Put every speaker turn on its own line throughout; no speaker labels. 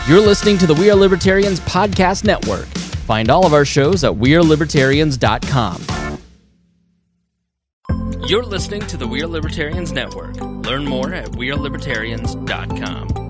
You're listening to the We Are Libertarians podcast network. Find all of our shows at wearelibertarians.com. You're listening to the We Are Libertarians network. Learn more at wearelibertarians.com.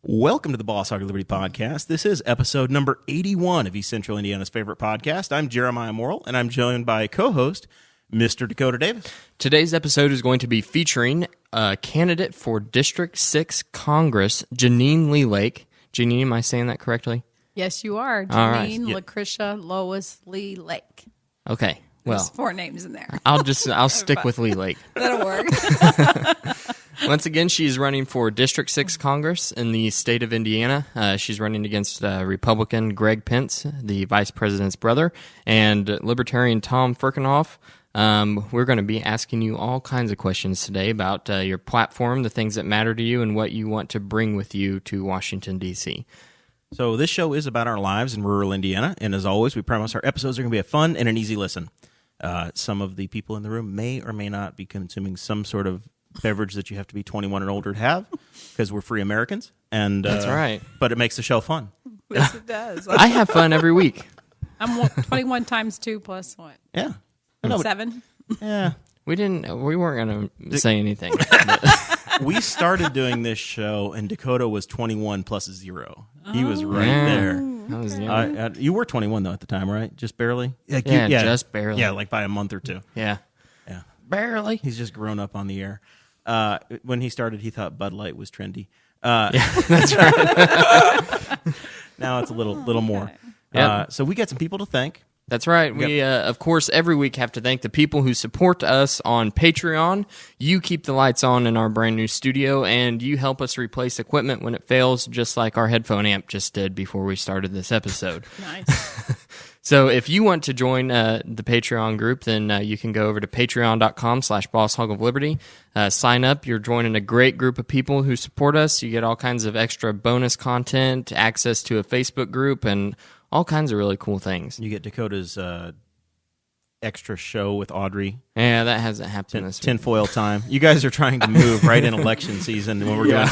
Welcome to the Boss Hog of Liberty podcast. This is episode number 81 of East Central Indiana's favorite podcast. I'm Jeremiah Morrill, and I'm joined by co-host Mr. Dakota Davis.
Today's episode is going to be featuring a candidate for District 6 Congress, Jeannine Lee Lake. Jeannine, am I saying that correctly?
Yes, you are.
Jeannine,
right. Lucretia, Lois, Lee Lake.
Okay, well.
There's 4 names in there.
I'll stick with Lee Lake.
That'll work.
Once again, she's running for District 6 Congress in the state of Indiana. She's running against Republican Greg Pence, the vice president's brother, and Libertarian Tom Ferkinhoff. We're going to be asking you all kinds of questions today about your platform, the things that matter to you, and what you want to bring with you to Washington, D.C.
So this show is about our lives in rural Indiana, and as always, we promise our episodes are going to be a fun and an easy listen. Some of the people in the room may or may not be consuming some sort of beverage that you have to be 21 and older to have, because we're free Americans. And
that's right.
But it makes the show fun.
Yes, it does.
I have fun every week.
I'm 21 times 2 plus what?
Yeah.
7?
Yeah.
We weren't going to say anything.
We started doing this show, and Dakota was 21 plus 0. He was right there.
That was young.
You were 21, though, at the time, right? Just barely?
Like just barely.
Yeah, like by a month or two.
Yeah.
Yeah.
Barely.
He's just grown up on the air. When he started, he thought Bud Light was trendy.
Yeah, that's right.
Now it's a little more.
Yep.
So we got some people to thank.
That's right. We, of course, every week have to thank the people who support us on Patreon. You keep the lights on in our brand new studio, and you help us replace equipment when it fails, just like our headphone amp just did before we started this episode.
Nice.
So if you want to join the Patreon group, then you can go over to patreon.com/Boss Hog of Liberty. Sign up. You're joining a great group of people who support us. You get all kinds of extra bonus content, access to a Facebook group, and all kinds of really cool things.
You get Dakota's extra show with Audrey.
Yeah, that hasn't happened this week.
Tinfoil time. You guys are trying to move right in election season when we're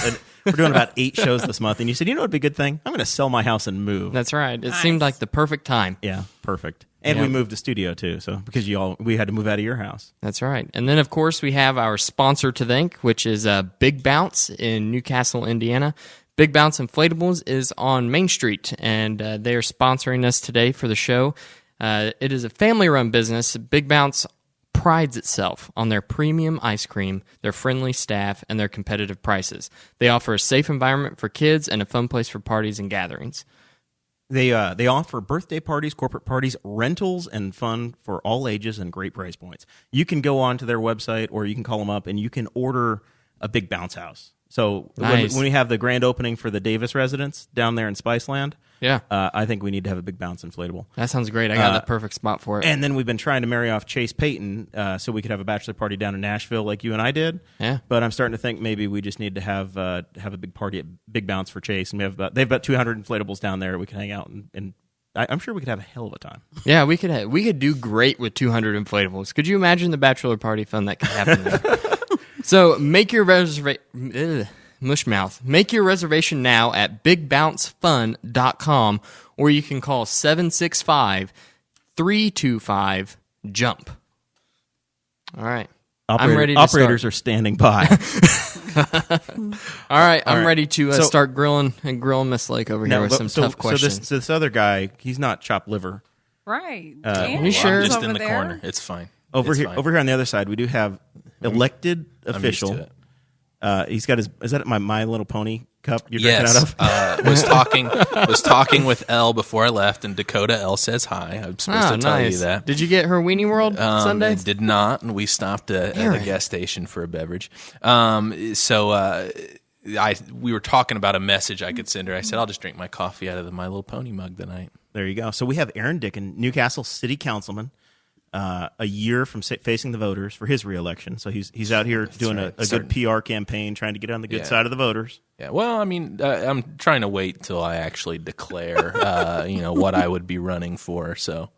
doing about 8 shows this month, and you said, you know what would be a good thing? I'm going to sell my house and move.
That's right. It
Nice.
seemed like the perfect time.
Yeah, perfect. And
Yeah.
we moved the studio too, so because we had to move out of your house.
That's right. And then, of course, we have our sponsor to thank, which is Big Bounce in Newcastle, Indiana. Big Bounce Inflatables is on Main Street, and they are sponsoring us today for the show. It is a family-run business. Big Bounce prides itself on their premium ice cream, their friendly staff, and their competitive prices. They offer a safe environment for kids and a fun place for parties and gatherings.
They offer birthday parties, corporate parties, rentals, and fun for all ages and great price points. You can go on to their website, or you can call them up, and you can order a Big Bounce house. So
Nice.
when we have the grand opening for the Davis residence down there in Spiceland,
Yeah,
I think we need to have a Big Bounce inflatable.
that sounds great. I got the perfect spot for it.
And then we've been trying to marry off Chase Payton so we could have a bachelor party down in Nashville like you and I did.
Yeah.
But I'm starting to think maybe we just need to have a big party at Big Bounce for Chase. And they've about 200 inflatables down there. We can hang out and I'm sure we could have a hell of a time.
Yeah, we could do great with 200 inflatables. Could you imagine the bachelor party fun that could happen there? So make your reservation. Mushmouth. Make your reservation now at bigbouncefun.com, or you can call 765-325-JUMP. All right. I'm ready to
Operators
start.
are standing by.
All right, I'm
right.
ready to
So-
start grilling Miss Lake over here with some tough questions.
So this other guy, he's not chopped liver.
Right.
You sure?
I'm just
Over
in the
there?
corner. It's fine.
Over
It's
here
fine.
on the other side, we do have elected
I'm used
official.
to it.
He's got his. Is that My Little Pony cup you're drinking out
Yes.
of?
Was talking with Elle before I left, and Dakota Elle says hi. I'm supposed to tell you that.
Did you get her Weenie World Sunday?
I did not, and we stopped at a gas station for a beverage. we were talking about a message I could send her. I said, I'll just drink my coffee out of the My Little Pony mug tonight.
There you go. So we have Aaron Dickin, Newcastle City Councilman, a year from facing the voters for his reelection. So he's out here doing a good PR campaign, trying to get on the good side of the voters.
Yeah. Well, I mean, I'm trying to wait until I actually declare, what I would be running for. So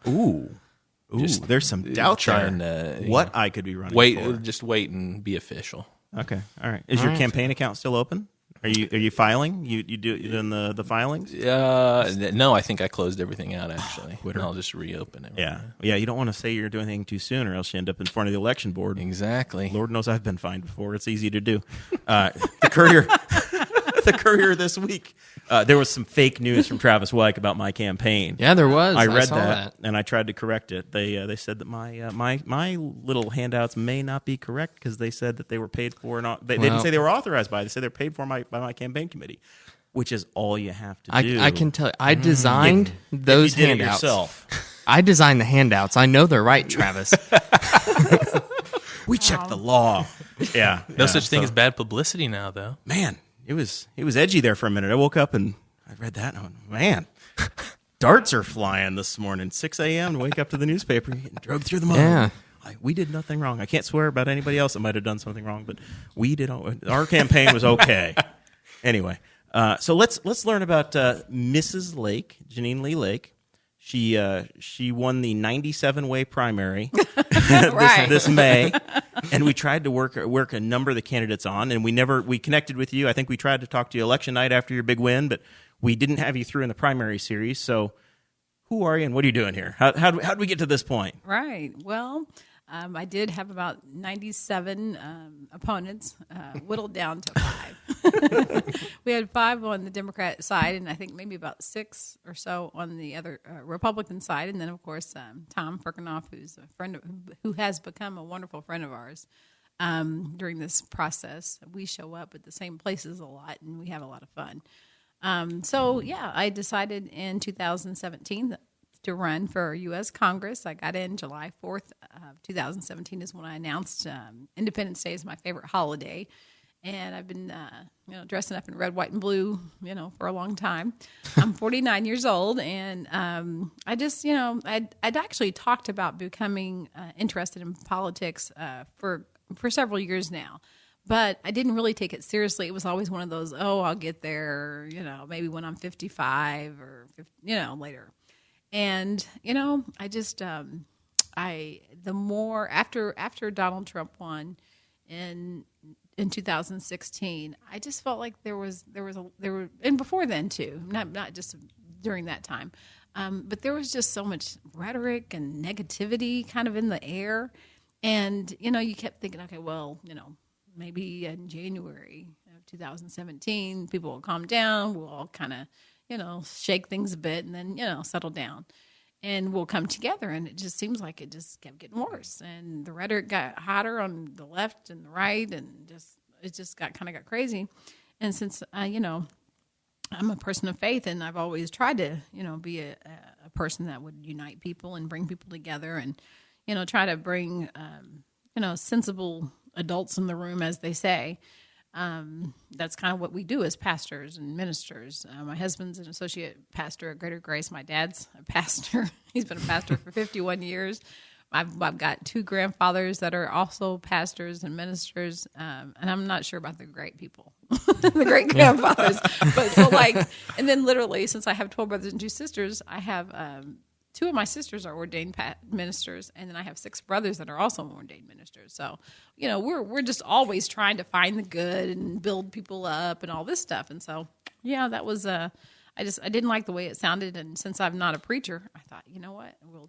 There's some doubt
trying
there.
to
What I could be running for.
Just wait and be official.
Okay. All right. Is your campaign account still open? Are you filing? You doing the filings?
No, I think I closed everything out actually. I'll just reopen it.
Yeah. You don't want to say you're doing anything too soon, or else you end up in front of the election board.
Exactly.
Lord knows I've been fined before. It's easy to do. The Courier this week. There was some fake news from Travis Wyke about my campaign.
Yeah, there was.
I read
saw
that, and I tried to correct it. They said that my little handouts may not be correct because they said that they were paid for. They didn't say they were authorized by. They said they're paid for by my campaign committee, which is all you have to do.
I can tell you, I designed those
if you did
handouts.
it yourself.
I designed the handouts. I know they're right, Travis.
We checked the law. Yeah.
No such thing as bad publicity now, though.
Man, it was edgy there for a minute. I woke up and I read that and I went, man, darts are flying this morning, 6 a.m. to wake up to the newspaper and getting drugged through the mud.
Yeah.
We did nothing wrong. I can't swear about anybody else that might have done something wrong, but we did. Our campaign was okay. Anyway, so let's learn about Mrs. Lake, Jeannine Lee Lake. She won the 97-way primary this May, and we tried to work a number of the candidates on, and we connected with you. I think we tried to talk to you election night after your big win, but we didn't have you through in the primary series. So, who are you, and what are you doing here? How did we get to this point?
Right. Well, I did have about 97 opponents, whittled down to 5. We had 5 on the Democrat side, and I think maybe about 6 or so on the other Republican side. And then, of course, Tom Ferkinhoff, who's a friend who has become a wonderful friend of ours during this process. We show up at the same places a lot, and we have a lot of fun. I decided in 2017 to run for U.S. Congress. I got in July 4th of 2017 is when I announced Independence Day is my favorite holiday. And I've been, dressing up in red, white, and blue, for a long time. I'm 49 years old, and I just, I'd actually talked about becoming interested in politics for several years now. But I didn't really take it seriously. It was always one of those, I'll get there, maybe when I'm 55 or, later. And, I just, the more, after Donald Trump won in 2016, I just felt like there were, and before then too, not just during that time, but there was just so much rhetoric and negativity kind of in the air. And, you kept thinking, okay, well, maybe in January of 2017, people will calm down. We'll all kind of, shake things a bit and then, settle down. And we'll come together. And it just seems like it just kept getting worse. And the rhetoric got hotter on the left and the right. And it just got crazy. And since, I'm a person of faith, and I've always tried to, be a person that would unite people and bring people together and, try to bring, sensible adults in the room, as they say. That's kind of what we do as pastors and ministers. My husband's an associate pastor at Greater Grace. My dad's a pastor. He's been a pastor for 51 years. I've got 2 grandfathers that are also pastors and ministers, and I'm not sure about the great people, the great grandfathers. But and then literally, since I have 12 brothers and 2 sisters, I have 2 of my sisters are ordained ministers, and then I have 6 brothers that are also ordained ministers. So, we're just always trying to find the good and build people up and all this stuff. And so, that was I didn't like the way it sounded, and since I'm not a preacher, I thought, you know what, we'll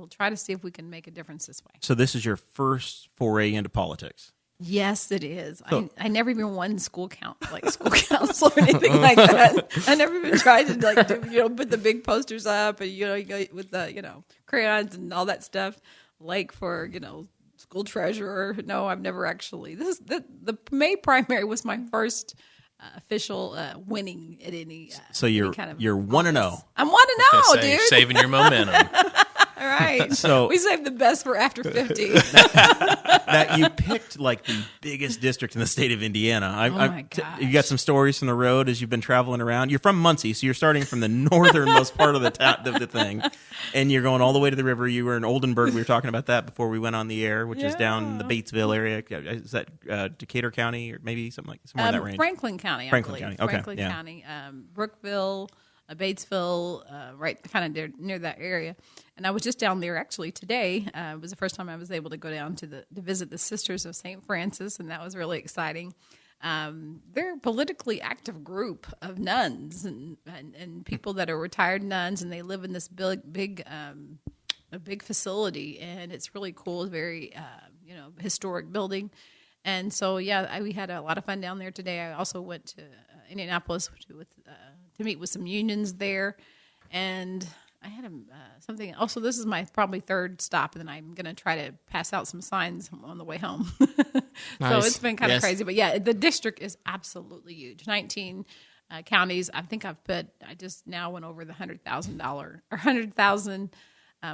try to see if we can make a difference this way.
So this is your first foray into politics.
Yes, it is. So, I never even won school council or anything like that. I never even tried to put the big posters up and you go with the crayons and all that stuff. For school treasurer. No, I've never actually. The May primary was my first official winning at any.
So you're 1-0.
I'm 1-0, dude.
Saving your momentum.
All right.
So
we saved the best for after 50.
that you picked like the biggest district in the state of Indiana.
my gosh.
You got some stories from the road as you've been traveling around. You're from Muncie, so you're starting from the northernmost part of the thing, and you're going all the way to the river. You were in Oldenburg. We were talking about that before we went on the air, which is down in the Batesville area. Is that Decatur County or maybe somewhere in that range?
Franklin County,
Franklin County. Okay.
Franklin County, Brookville, Batesville, right kind of near that area. And I was just down there actually today. It was the first time I was able to go down to visit the Sisters of St. Francis, and that was really exciting. They're a politically active group of nuns and people that are retired nuns, and they live in this big facility, and it's really cool. It's very historic building. And so, we had a lot of fun down there today. I also went to Indianapolis to meet with some unions there, and I had something. Also, this is my probably third stop, and then I'm going to try to pass out some signs on the way home.
Nice.
So it's been kind of crazy, but the district is absolutely huge. 19 counties. I think I just now went over the $100,000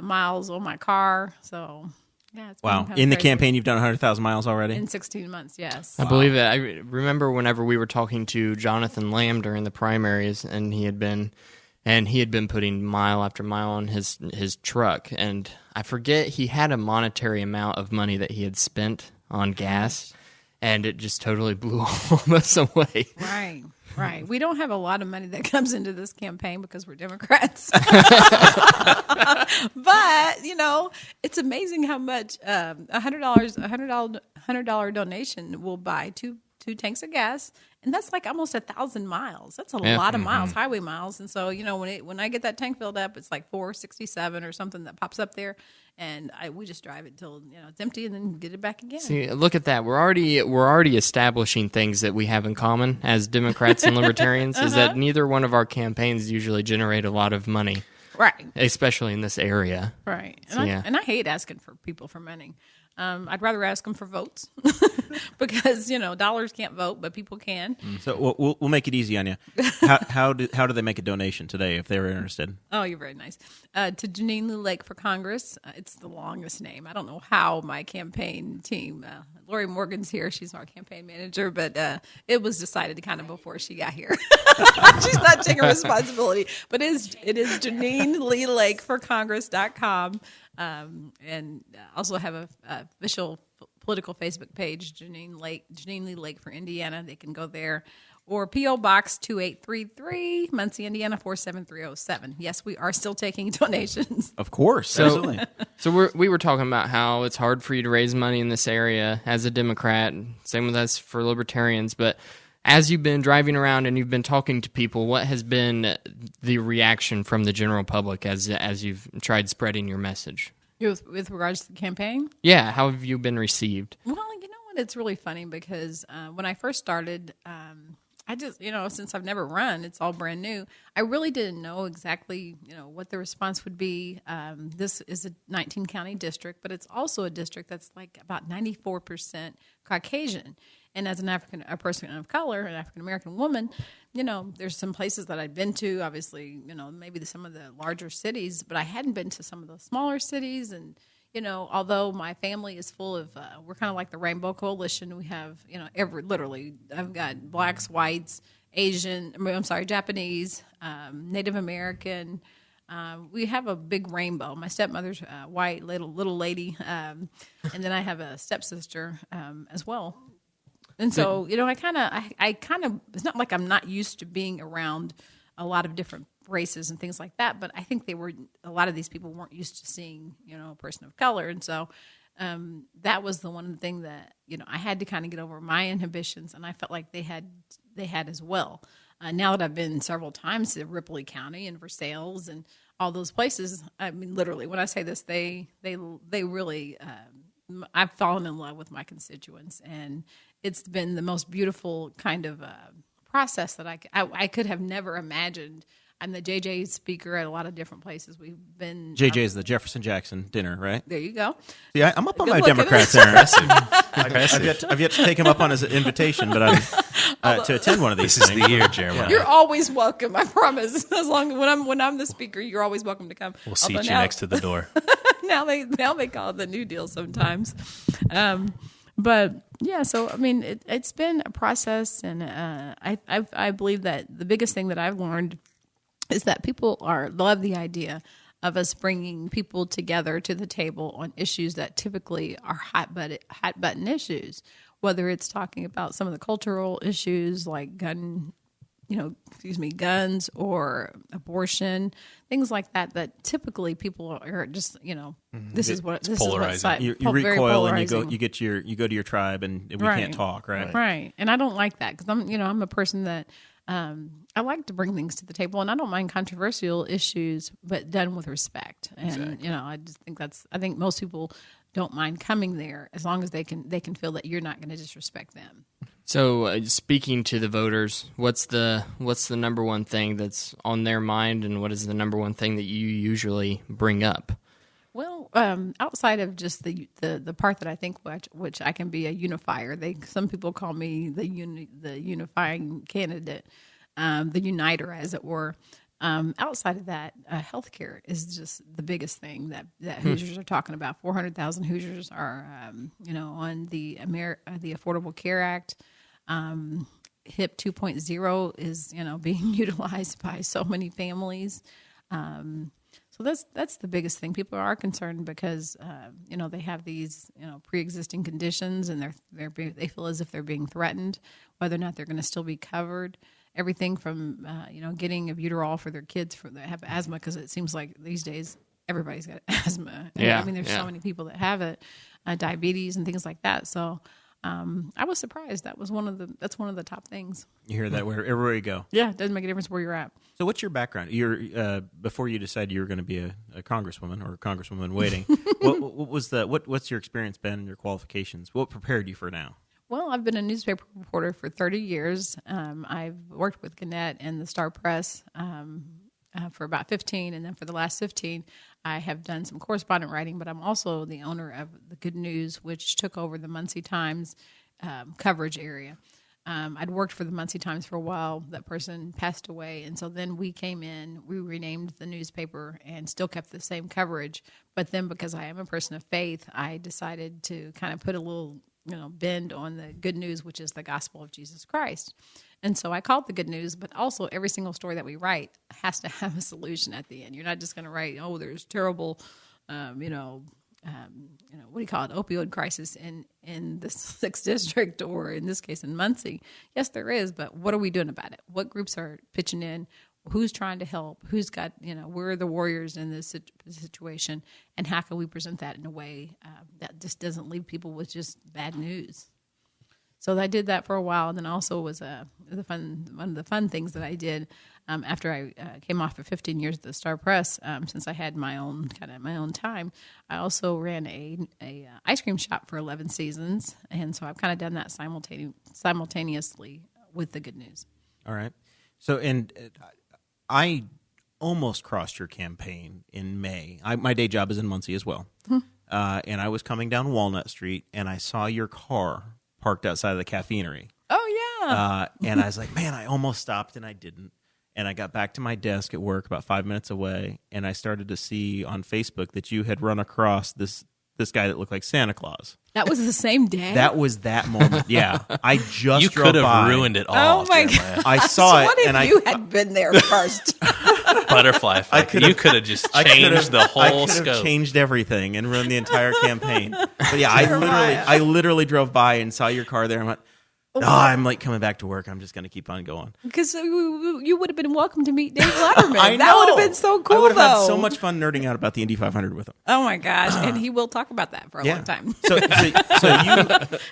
miles on my car. So. Yeah, it's
wow. In the campaign, you've done 100,000 miles already?
In 16 months, yes.
I believe it. I remember whenever we were talking to Jonathan Lamb during the primaries, and he had been putting mile after mile on his truck. And I forget, he had a monetary amount of money that he had spent on gas, and it just totally blew all of us away.
Right. We don't have a lot of money that comes into this campaign because we're Democrats. But, it's amazing how much $100 donation will buy two tanks of gas. And that's like almost 1,000 miles. That's a lot of miles, highway miles. And so, when I get that tank filled up, it's like 467 or something that pops up there. And we just drive it till it's empty, and then get it back again.
See, look at that. We're already establishing things that we have in common as Democrats and Libertarians. Is that neither one of our campaigns usually generate a lot of money,
right?
Especially in this area,
right? And I hate asking for people for money. I'd rather ask them for votes because dollars can't vote, but people can.
So we'll make it easy on you. How do they make a donation today if they're interested?
Oh, you're very nice. To Jeannine Lake for Congress. It's the longest name. I don't know how my campaign team. Lori Morgan's here. She's our campaign manager, but it was decided kind of before she got here. She's not taking responsibility, but it is Jeannine Lee Lake for Congress.com. And also have a official political Facebook page, Jeannine Lee Lake for Indiana. They can go there. Or P.O. Box 2833, Muncie, Indiana 47307. Yes, we are still taking donations.
Of course, absolutely.
So we were talking about how it's hard for you to raise money in this area as a Democrat. Same with us for Libertarians. But as you've been driving around and you've been talking to people, what has been the reaction from the general public as you've tried spreading your message?
With regards to the campaign?
Yeah, how have you been received?
Well, you know what? It's really funny because when I first started, I just, since I've never run, it's all brand new. I really didn't know exactly, what the response would be. This is a 19-county district, but it's also a district that's like about 94% Caucasian. And as a person of color, an African-American woman, there's some places that I'd been to, obviously, maybe some of the larger cities, but I hadn't been to some of the smaller cities. And, although my family is full of, we're kind of like the Rainbow Coalition. We have, literally, I've got blacks, whites, Japanese, Native American. We have a big rainbow. My stepmother's white, little lady. And then I have a stepsister as well. And so, I kind of, it's not like I'm not used to being around a lot of different races and things like that, but I think a lot of these people weren't used to seeing, a person of color. And so that was the one thing that, I had to kind of get over my inhibitions, and I felt like they had as well. Now that I've been several times to Ripley County and Versailles and all those places, I mean, literally, when I say this, they really, I've fallen in love with my constituents, and it's been the most beautiful kind of process that I could have never imagined. I'm the JJ speaker at a lot of different places. We've been
JJ is the Jefferson Jackson dinner, right?
There you go.
Yeah, I'm up on my Democrats there. I've yet to take him up on his invitation, but I'm to attend one of these.
This is the year, Jeremiah.
You're always welcome. I promise. As long when I'm the speaker, you're always welcome to come.
We'll seat you next to the door.
now they call it the New Deal sometimes. But yeah, so I mean, it's been a process, and I believe that the biggest thing that I've learned is that people love the idea of us bringing people together to the table on issues that typically are hot button issues, whether it's talking about some of the cultural issues like guns or abortion, things like that. That typically people are just, this is what this
polarizing.
is what
You recoil and you go to your tribe and we can't talk, right?
Right, and I don't like that because I'm a person that I like to bring things to the table, and I don't mind controversial issues, but done with respect. And
Exactly.
I just think I think most people don't mind coming there as long as they can feel that you're not going to disrespect them.
So, speaking to the voters, what's the number one thing that's on their mind, and what is the number one thing that you usually bring up?
Well, outside of just the part that I think which I can be a unifier, some people call me the unifying candidate, the uniter, as it were. Outside of that, healthcare is just the biggest thing that Hoosiers are talking about. 400,000 Hoosiers are, on the Affordable Care Act. HIP 2.0 is, being utilized by so many families. So that's the biggest thing. People are concerned because, they have these, pre-existing conditions, and they feel as if they're being threatened, whether or not they're going to still be covered. Everything from, getting albuterol for their kids that have asthma, because it seems like these days everybody's got asthma.
Yeah,
I mean, there's so many people that have it, diabetes and things like that. So I was surprised. That's one of the top things.
You hear that wherever you go.
Yeah, it doesn't make a difference where you're at.
So what's your background? You're before you decided you were going to be a congresswoman or a congresswoman waiting. What's your experience been and your qualifications? What prepared you for now?
Well, I've been a newspaper reporter for 30 years. I've worked with Gannett and the Star Press for about 15, and then for the last 15, I have done some correspondent writing, but I'm also the owner of the Good News, which took over the Muncie Times coverage area. I'd worked for the Muncie Times for a while. That person passed away, and so then we came in, we renamed the newspaper and still kept the same coverage. But then because I am a person of faith, I decided to kind of put a little bend on the good news, which is the gospel of Jesus Christ. And so I call it the good news, but also every single story that we write has to have a solution at the end. You're not just going to write, there's terrible, what do you call it, opioid crisis in the 6th district, or in this case in Muncie. Yes, there is, but what are we doing about it? What groups are pitching in? Who's trying to help? Who's got, we're the warriors in this situation, and how can we present that in a way that just doesn't leave people with just bad news? So I did that for a while, and then also was one of the fun things that I did after I came off for 15 years at the Star Press. Since I had my own time, I also ran a ice cream shop for 11 seasons, and so I've kind of done that simultaneously with the Good News.
All right. So I almost crossed your campaign in May. My day job is in Muncie as well. And I was coming down Walnut Street, and I saw your car parked outside of the caffeinery.
Oh, yeah.
And I was like, man, I almost stopped, and I didn't. And I got back to my desk at work about 5 minutes away, and I started to see on Facebook that you had run across this guy that looked like Santa Claus.
That was the same day?
That was that moment. Yeah. I just
You
drove
could have
by.
ruined it all.
Oh, my
Jeremiah.
God.
I saw
So
it,
what if
and
you had been there first?
Butterfly effect. You could have just changed the
I
whole
could have
scope.
changed everything and ruined the entire campampaigne. But yeah, I literally drove by and saw your car there. I went, I'm like coming back to work. I'm just going to keep on going.
Because you would have been welcome to meet David Letterman.
I know.
That would have been so cool,
I would have had
though.
so much fun nerding out about the Indy 500 with him.
Oh, my gosh. And he will talk about that for a long time.
So you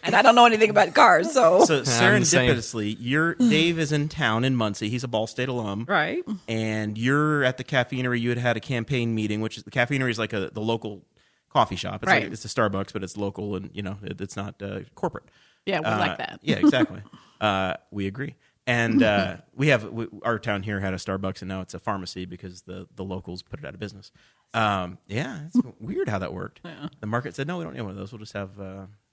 And I don't know anything about cars, so
serendipitously, Dave is in town in Muncie. He's a Ball State alum.
right.
And you're at the caffeinery. You had a campaign meeting, which is the caffeinery is like the local coffee shop. It's
Right.
like it's a Starbucks, but it's local and it's not corporate.
Yeah, we like that.
Yeah, exactly. We agree. And our town here had a Starbucks, and now it's a pharmacy because the locals put it out of business. Yeah, it's weird how that worked.
Yeah.
The market said, no, we don't need one of those. We'll just have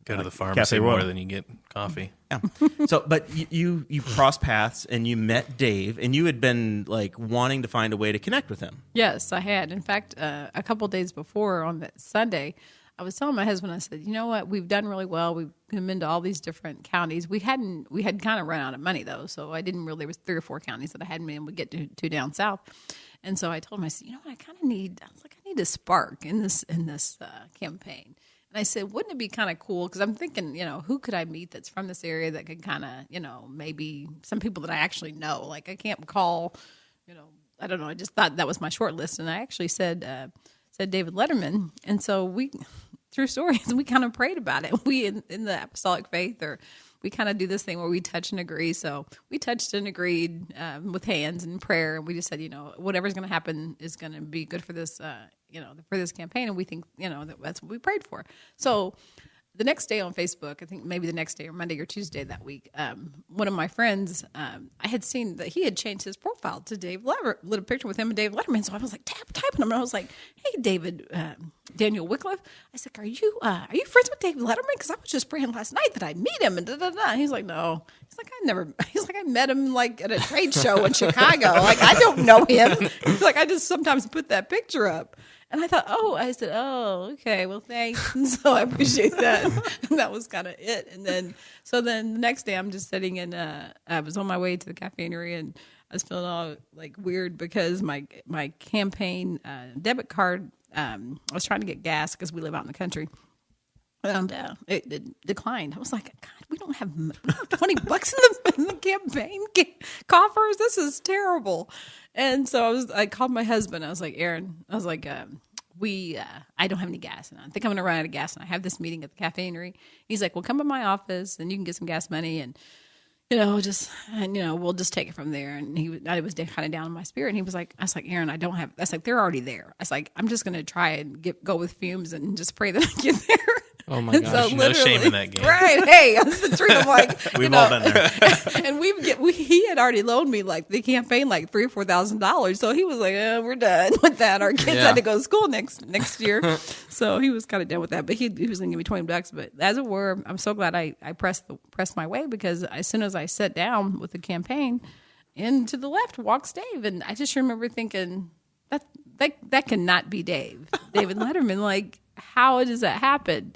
Go to the
Cafe
pharmacy
Royal.
more than you get coffee.
Yeah. So, but you crossed paths and you met Dave, and you had been like wanting to find a way to connect with him.
Yes, I had. In fact, a couple of days before on that Sunday, I was telling my husband, I said, you know what, we've done really well. We've been to all these different counties. We had kind of run out of money though, so I didn't really. There was 3 or 4 counties that I hadn't been able to get to down south, and so I told him, I said, you know what, I need a spark in this campaign. And I said, wouldn't it be kind of cool? Because I'm thinking, who could I meet that's from this area that could kind of, maybe some people that I actually know. Like I can't call, I don't know. I just thought that was my short list. And I actually said David Letterman. And so true stories, we kind of prayed about it. We, in the apostolic faith, we kind of do this thing where we touch and agree. So we touched and agreed with hands and prayer. And we just said, whatever's going to happen is going to be good for this, for this campaign. And we think, that's what we prayed for. So the next day on Facebook, I think maybe the next day or Monday or Tuesday that week, one of my friends, I had seen that he had changed his profile to Dave Letterman, a picture with him and Dave Letterman. So I was like, typing him. And I was like, hey, David, Daniel Wycliffe. I said, are you friends with David Letterman? Because I was just praying last night that I'd meet him. And And he's like, no. He's like, I met him like at a trade show in Chicago. Like, I don't know him. He's like, I just sometimes put that picture up. And I thought, I said, okay, well, thanks. And so I appreciate that. And that was kind of it. And then the next day I'm just sitting in, I was on my way to the caffeinery and I was feeling all like weird because my campaign debit card, I was trying to get gas because we live out in the country. And it declined. I was like, God, we don't have $20 in the campaign coffers. This is terrible. And so I called my husband. I was like, Aaron, I don't have any gas. And I think I'm going to run out of gas. And I have this meeting at the caffeinery. He's like, well, come to my office and you can get some gas money. And, we'll just take it from there. And I was kind of down in my spirit. And I was like, Aaron, I don't have, I was like, they're already there. I was like, I'm just going to try and go with fumes and just pray that I get there.
Oh my gosh!
So
no shame in that game,
right? Hey, that's the truth. I'm like,
We've all been there.
And he had already loaned me like the campaign like $3,000 or $4,000. So he was like, we're done with that. Our kids had to go to school next year, so he was kind of done with that. But he was going to give me $20. But as it were, I'm so glad I pressed my way because as soon as I sat down with the campaign, and to the left walks Dave, and I just remember thinking that cannot be David Letterman. Like, how does that happen?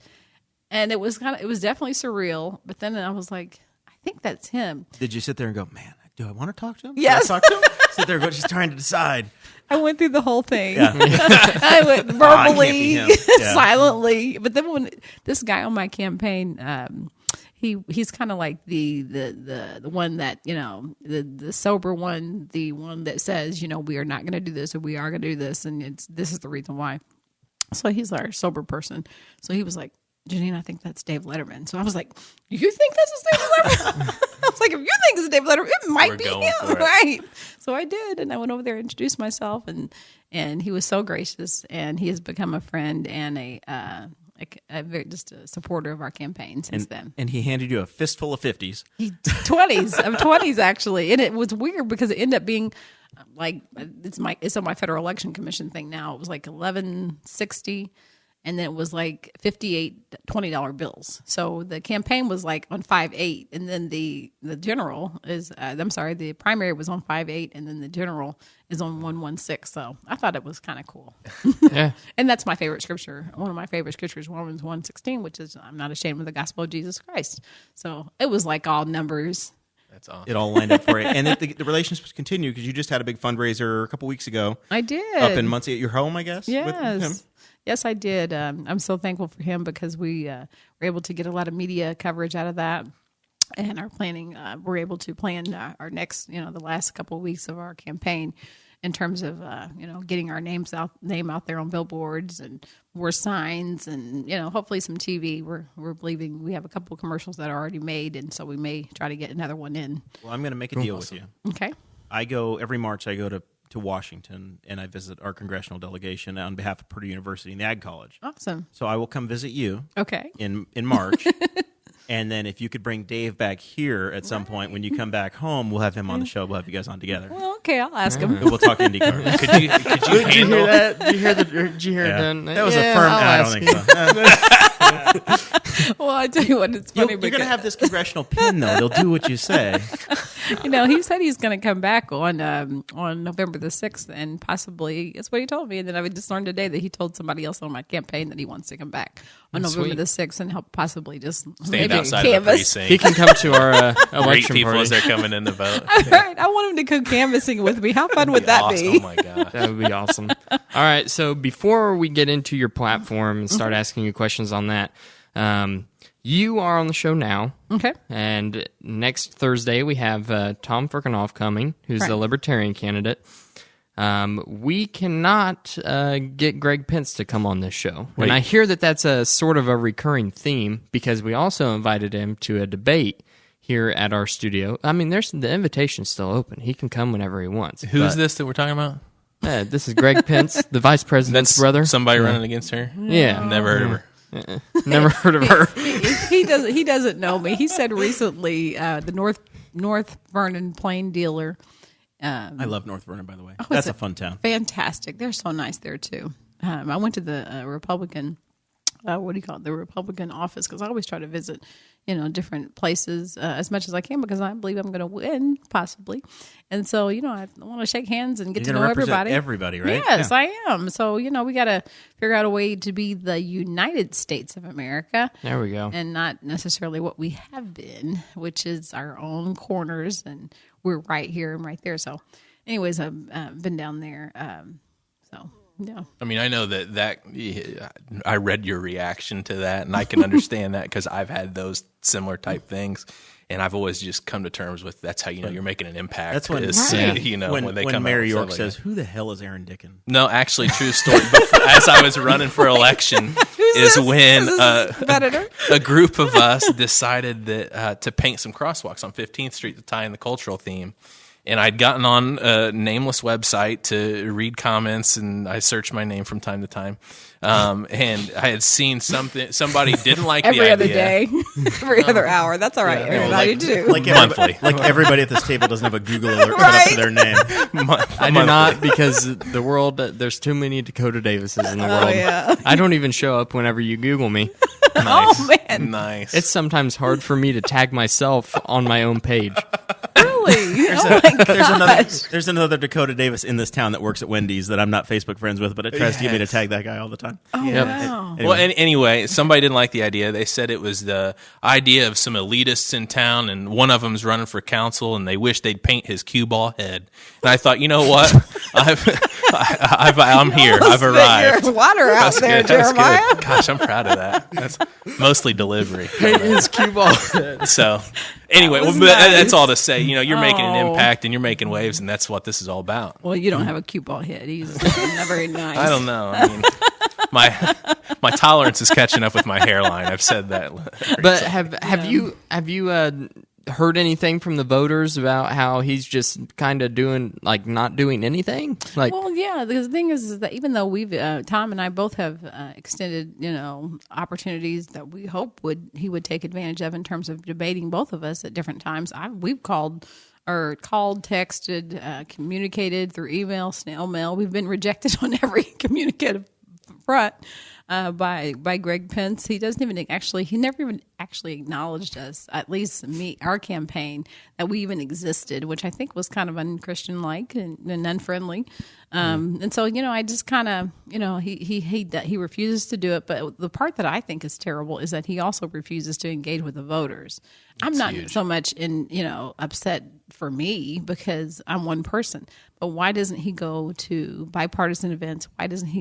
And it was definitely surreal. But then I was like, I think that's him.
Did you sit there and go, man, do I want to talk to him?
Yes.
Should I talk to him? Sit there, just trying to decide.
I went through the whole thing.
Yeah.
I went verbally,
can't be him. Yeah.
silently. But then when this guy on my campaign, he's kind of like the one that, the sober one, the one that says, we are not going to do this or we are going to do this. And this is the reason why. So he's our sober person. So he was like, Jeannine, I think that's Dave Letterman. So I was like, you think this is Dave Letterman? I was like, if you think it's Dave Letterman, it might be him, right? So I did, and I went over there and introduced myself, and he was so gracious, and he has become a friend and just a supporter of our campaign since then.
And he handed you a fistful of 50s.
20s actually, and it was weird because it ended up being like it's on my Federal Election Commission thing now. It was like $11.60. And then it was like 58 $20 bills. So the campaign was like on 5.8, and then the general is the primary was on 5.8, and then the general is on 1.16. So I thought it was kind of cool.
Yeah.
And that's my favorite scripture. One of my favorite scriptures, Romans 1.16, which is I'm not ashamed of the gospel of Jesus Christ. So it was like all numbers.
That's awesome.
It all lined up for you. And the relationships continue because you just had a big fundraiser a couple weeks ago.
I did.
Up in Muncie at your home, I guess?
Yes.
With him.
Yes, I did. I'm so thankful for him because we were able to get a lot of media coverage out of that, and our planning. We're able to plan our next, the last couple of weeks of our campaign, in terms of getting our name out there on billboards and more signs, and hopefully some TV. We're believing we have a couple of commercials that are already made, and so we may try to get another one in.
Well, I'm going to make a deal with you.
Okay.
Every March I go to Washington, and I visit our congressional delegation on behalf of Purdue University and the Ag College.
Awesome.
So I will come visit you.
Okay.
In March. And then if you could bring Dave back here at some point when you come back home, we'll have him on the show. We'll have you guys on together.
Well, okay, I'll ask him.
And we'll talk IndyCar.
Could you
Did you
handle
hear that? Did you hear that?
That was a firm. I don't think so.
Well, I tell you what, it's funny.
You're going to have this congressional pin, though. They'll do what you say.
He said he's going to come back on November the 6th, and possibly that's what he told me. And then I just learned today that he told somebody else on my campaign that he wants to come back on November the 6th and help possibly just
stand outside
canvas.
of the precinct.
He can come to our
Greet
election
people
party.
as they're coming in to vote.
Right. I want him to come canvassing with me. How fun would that
Awesome.
be?
Oh my god.
That would be awesome. All right, so before we get into your platform and start asking you questions on that, you are on the show now.
Okay.
And next Thursday, we have Tom Ferkinhoff coming, who's the
Right.
Libertarian candidate. We cannot get Greg Pence to come on this show.
Wait.
And I hear that that's a sort of a recurring theme because we also invited him to a debate here at our studio. I mean, the invitation's still open. He can come whenever he wants.
Who's
but,
this that we're talking about?
This is Greg Pence, the vice president's brother.
Somebody running against her?
Yeah.
Never heard of her.
Never heard of her.
He doesn't know me. He said recently the North Vernon plain dealer.
I love North Vernon, by the way.
it's
That's a fun town.
Fantastic. They're so nice there too. I went to the Republican. What do you call it? The Republican office, because I always try to visit, different places as much as I can because I believe I'm going to win possibly, and so I want to shake hands and get
You're
to know
gonna represent
everybody.
everybody, right?
Yes,
Yeah.
I am. So we got to figure out a way to be the United States of America.
There we go.
And not necessarily what we have been, which is our own corners, and we're right here and right there. So, anyways, I've been down there. So, yeah.
I mean, I know that I read your reaction to that, and I can understand that because I've had those similar type things, and I've always just come to terms with that's how you're making an impact.
That's when-
is,
Right.
when they
when
come
Mary
out
York
and stuff
says,
like
"Who the hell is Aaron Dickin?"
that. No, actually, true story. As I was running for election, is when
Is this competitor?
a group of us decided that to paint some crosswalks on 15th Street to tie in the cultural theme. And I'd gotten on a nameless website to read comments, and I searched my name from time to time. And I had seen somebody didn't like
Every
the
other
idea.
day, every other hour. That's all right, Aaron. I do too.
Monthly.
Like everybody at this table doesn't have a Google alert set up
Right.
to their name.
I do not because the world, there's too many Dakota Davises in the world.
yeah.
I don't even show up whenever you Google me.
Nice.
Oh, man.
Nice.
It's sometimes hard for me to tag myself on my own page.
Really? Oh my gosh.
There's another Dakota Davis in this town that works at Wendy's that I'm not Facebook friends with, but it tries to get me to
Yes.
tag that guy all the time.
Oh,
Yep.
wow.
Well, anyway, somebody didn't like the idea. They said it was the idea of some elitists in town, and one of them's running for council, and they wish they'd paint his cue ball head. And I thought, you know what? I'm here. I've
Spit
arrived.
your water out
That's
there,
good. That's
Jeremiah.
good. Gosh, I'm proud of that. That's mostly delivery.
His cue ball.
So, anyway,
That was
but
nice.
that's all to say. You're making an
Oh.
impact and you're making waves, and that's what this is all about.
Well, you don't have a cute ball head. He's not very nice.
I don't know. I mean, my tolerance is catching up with my hairline. I've said that.
But have you heard anything from the voters about how he's just kind of doing not doing anything?
Well, yeah. The thing is that even though we've Tom and I both have extended, opportunities that we hope he would take advantage of in terms of debating both of us at different times. We've called, texted, communicated through email, snail mail. We've been rejected on every communicative front by Greg Pence. He doesn't even he never even actually acknowledged us, at least our campaign, that we even existed, which I think was kind of unchristian-like and unfriendly. And so, I just kind of, he refuses to do it. But the part that I think is terrible is that he also refuses to engage with the voters. I'm not
huge.
so much upset for me because I'm one person. But why doesn't he go to bipartisan events?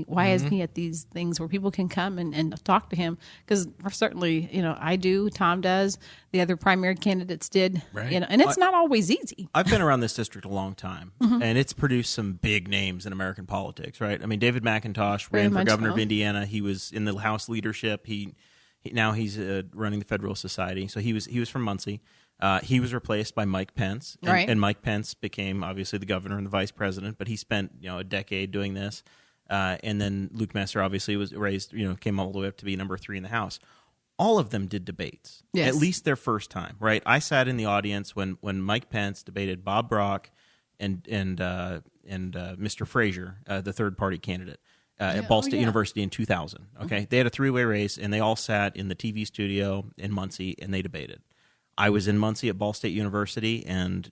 Why isn't he at these things where people can come and talk to him? Because certainly, I do, Tom does, the other primary candidates did,
Right.
And it's not always easy.
I've been around this district a long time, and it's produced some big names in American politics, right? I mean, David McIntosh
Very
ran for
much
governor
so.
of Indiana. He was in the House leadership. Now he's running the Federalist Society. So he was from Muncie. He was replaced by Mike Pence,
Right.
and Mike Pence became obviously the governor and the vice president. But he spent a decade doing this, and then Luke Messer obviously was raised, came all the way up to be number 3 in the House. All of them did debates,
Yes.
at least their first time, right? I sat in the audience when Mike Pence debated Bob Brock and Mr. Frazier, the third party candidate. at Ball State University in 2000. Okay, they had a three-way race, and they all sat in the TV studio in Muncie, and they debated. I was in Muncie at Ball State University, and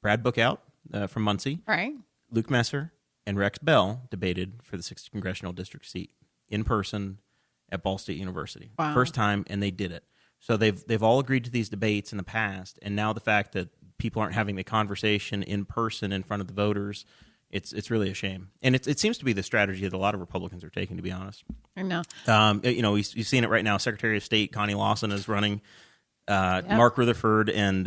Brad Bookout from Muncie,
Right.
Luke Messer, and Rex Bell debated for the 6th Congressional District seat in person at Ball State University.
Wow.
First time, and they did it. So they've all agreed to these debates in the past, and now the fact that people aren't having the conversation in person in front of the voters, it's really a shame. And it seems to be the strategy that a lot of Republicans are taking, to be honest.
I know.
You've seen it right now. Secretary of State Connie Lawson is running. Mark Rutherford and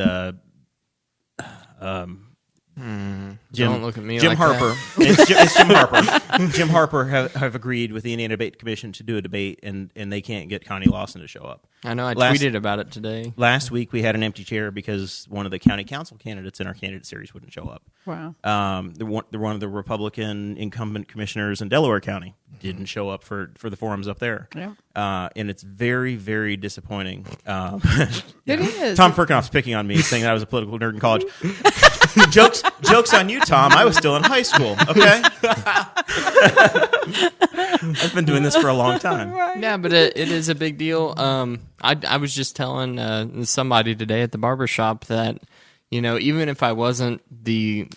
Don't look at me
Jim
like
Harper. It's Jim Harper. Jim Harper have agreed with the Indiana Debate Commission to do a debate, and they can't get Connie Lawson to show up.
I know. I tweeted about it today.
Last week we had an empty chair because one of the county council candidates in our candidate series wouldn't show up.
Wow.
One of the Republican incumbent commissioners in Delaware County didn't show up for the forums up there.
Yeah.
And it's very, very disappointing.
It is.
Tom Ferkinhoff's picking on me, saying that I was a political nerd in college. Jokes on you, Tom. I was still in high school, okay? I've been doing this for a long time.
Yeah, but it is a big deal. I was just telling somebody today at the barber shop that, even if I wasn't the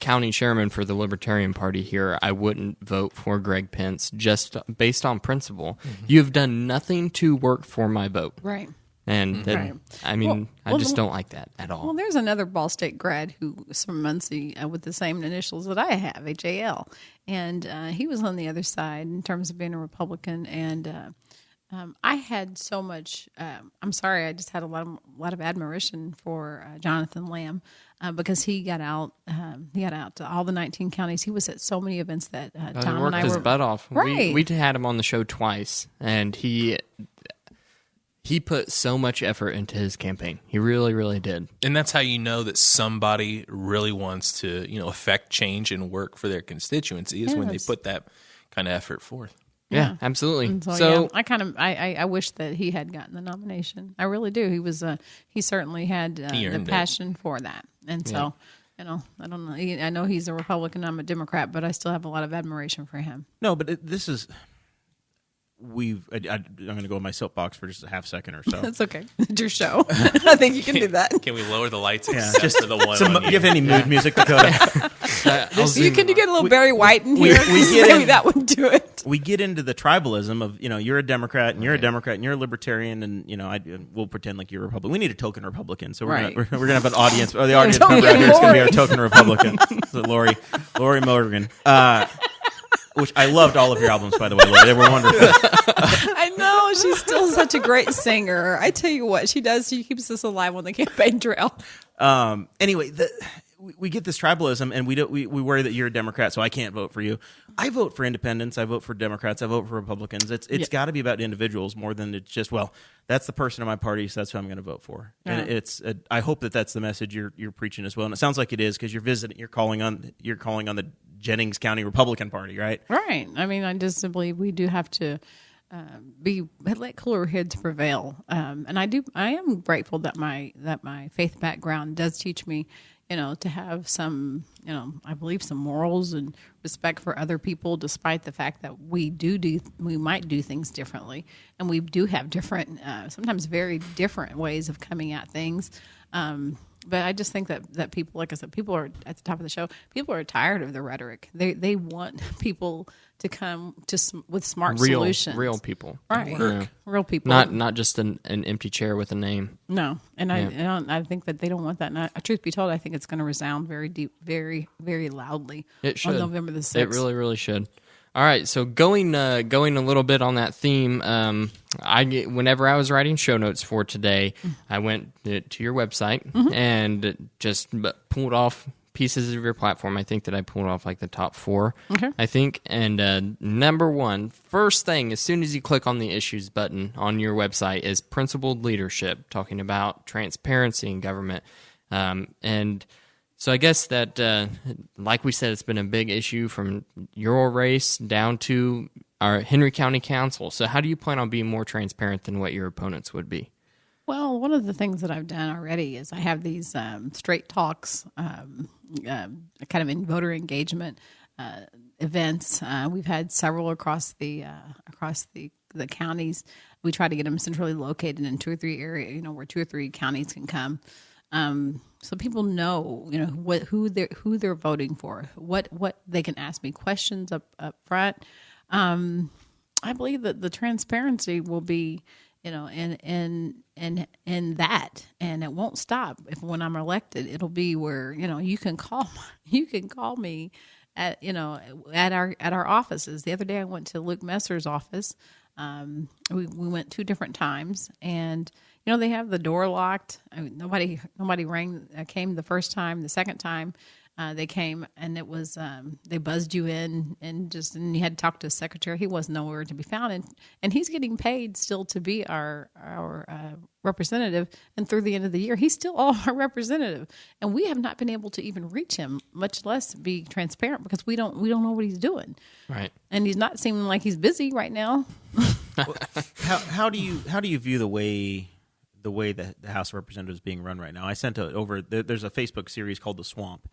county chairman for the Libertarian Party here, I wouldn't vote for Greg Pence just based on principle. Mm-hmm. You've done nothing to work for my vote.
Right.
And
Right.
I just don't like that at all.
Well, there's another Ball State grad who's from Muncie with the same initials that I have, HAL. And he was on the other side in terms of being a Republican. And I had so much, I'm sorry, I just had a lot of admiration for Jonathan Lamb because he got out to all the 19 counties. He was at so many events that Tom and I were.
He worked his butt off.
Right.
We had him on the show twice, and he put so much effort into his campaign. He really, really did.
And that's how you know that somebody really wants to, affect change and work for their constituency is when they put that kind of effort forth.
Yeah, absolutely.
And
So
I wish that he had gotten the nomination. I really do. He certainly had the passion for that. And so, I don't know. I know he's a Republican. I'm a Democrat, but I still have a lot of admiration for him.
No, but this is... I'm going to go in my soapbox for just a half second or so.
That's okay. It's your show. I think you can do that.
Can we lower the lights just for the one?
Do you have any mood music, Dakota?
Can you get a little Barry White in here? Maybe that would do it.
We get into the tribalism of you're a Democrat and you're a Democrat and you're a Libertarian and we'll pretend like you're a Republican. We need a token Republican, so we're gonna have an audience. Or the audience member out here is gonna be our token Republican. So Lori Morgan. Which I loved all of your albums, by the way, Lori. They were wonderful.
I know. She's still such a great singer. I tell you what, she does. She keeps us alive on the campaign trail.
Anyway, we get this tribalism, and we worry that you're a Democrat, so I can't vote for you. I vote for independents. I vote for Democrats. I vote for Republicans. It's got to be about individuals more than it's just, that's the person in my party, so that's who I'm going to vote for. And I hope that's the message you're preaching as well. And it sounds like it is because you're calling on the Jennings County Republican Party, right?
Right. I mean, I just believe we do have to let cooler heads prevail. And I am grateful that my faith background does teach me, to have some, I believe some morals and respect for other people, despite the fact that we might do things differently, and we do have different, sometimes very different ways of coming at things. But I just think that people, like I said, people are at the top of the show. People are tired of the rhetoric. They want people to come with smart solutions.
Real people,
right? Yeah. Real people,
not just an empty chair with a name.
No, and I think that they don't want that. And truth be told, I think it's going to resound very deep, very, very loudly.
It should.
On November the 6th.
It really, really should. All right, so going a little bit on that theme, whenever I was writing show notes for today, I went to your website and just pulled off pieces of your platform. I think that I pulled off like the top 4, I think. And number 1, first thing, as soon as you click on the issues button on your website is principled leadership, talking about transparency in government. And so I guess that, like we said, it's been a big issue from your race down to our Henry County Council. So how do you plan on being more transparent than what your opponents would be?
Well, one of the things that I've done already is I have these straight talks, kind of in voter engagement events. We've had several across the counties. We try to get them centrally located in 2 or 3 areas, where 2 or 3 counties can come, so people know, who they're voting for, what they can ask me questions up front. I believe that the transparency will be, in that, and it won't stop. When I'm elected, it'll be where you can call me at our offices. The other day I went to Luke Messer's office. We went 2 different times, and they have the door locked. I mean, nobody came the first time. The second time they came, and it was they buzzed you in, and you had to talk to a secretary. He was nowhere to be found, and he's getting paid still to be our representative. And through the end of the year, he's still our representative, and we have not been able to even reach him, much less be transparent, because we don't know what he's doing.
Right, and
he's not seeming like he's busy right now.
How do you view the way the House of Representatives is being run right now? I sent over. There's a Facebook series called The Swamp,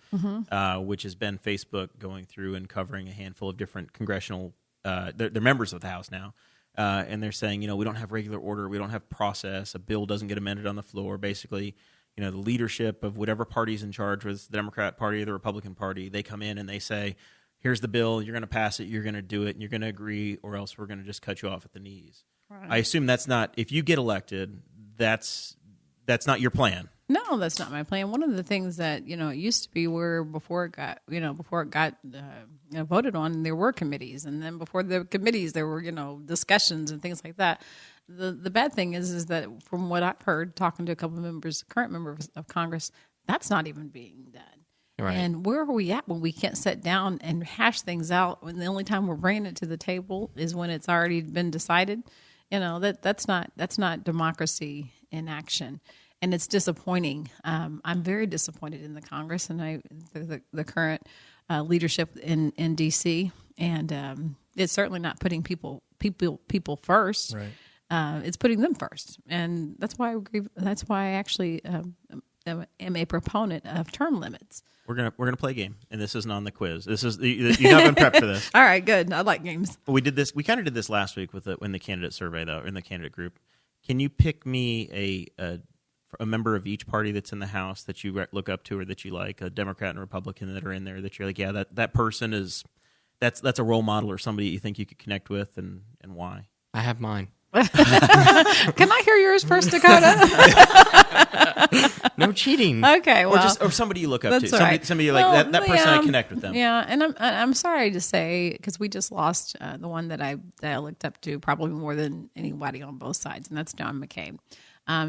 which has been Facebook going through and covering a handful of different congressional. They're members of the House now, and they're saying, we don't have regular order, we don't have process. A bill doesn't get amended on the floor. Basically, the leadership of whatever party's in charge, whether it's the Democrat Party or the Republican Party, they come in and they say, here's the bill, you're going to pass it, you're going to do it, and you're going to agree, or else we're going to just cut you off at the knees. Right. I assume that's not, if you get elected, that's not your plan.
No, that's not my plan. One of the things that it used to be where before it got voted on, there were committees, and then before the committees there were discussions and things like that. The bad thing is that from what I've heard, talking to a couple of current members of Congress, that's not even being done. Right. And where are we at when we can't sit down and hash things out? When the only time we're bringing it to the table is when it's already been decided. That's not democracy in action, and it's disappointing. I'm very disappointed in the Congress and the current leadership in D.C. And it's certainly not putting people first. Right. It's putting them first, and that's why I agree. That's why I actually am a proponent of term limits.
We're gonna play a game, and this isn't on the quiz. This is you have been prepped for this.
All right, good. I like games.
We did this. We kind of did this last week in the candidate survey, though, in the candidate group. Can you pick me a member of each party that's in the House that you look up to or that you like, a Democrat and Republican that are in there that you're like, yeah, that person is that's a role model or somebody you think you could connect with, and why?
I have mine.
Can I hear yours first, Dakota?
No cheating.
Okay, well,
or somebody you look up to.
Right.
Somebody like that person. I connect with them.
Yeah, and I'm sorry to say, because we just lost the one that I looked up to probably more than anybody on both sides, and that's John McCain.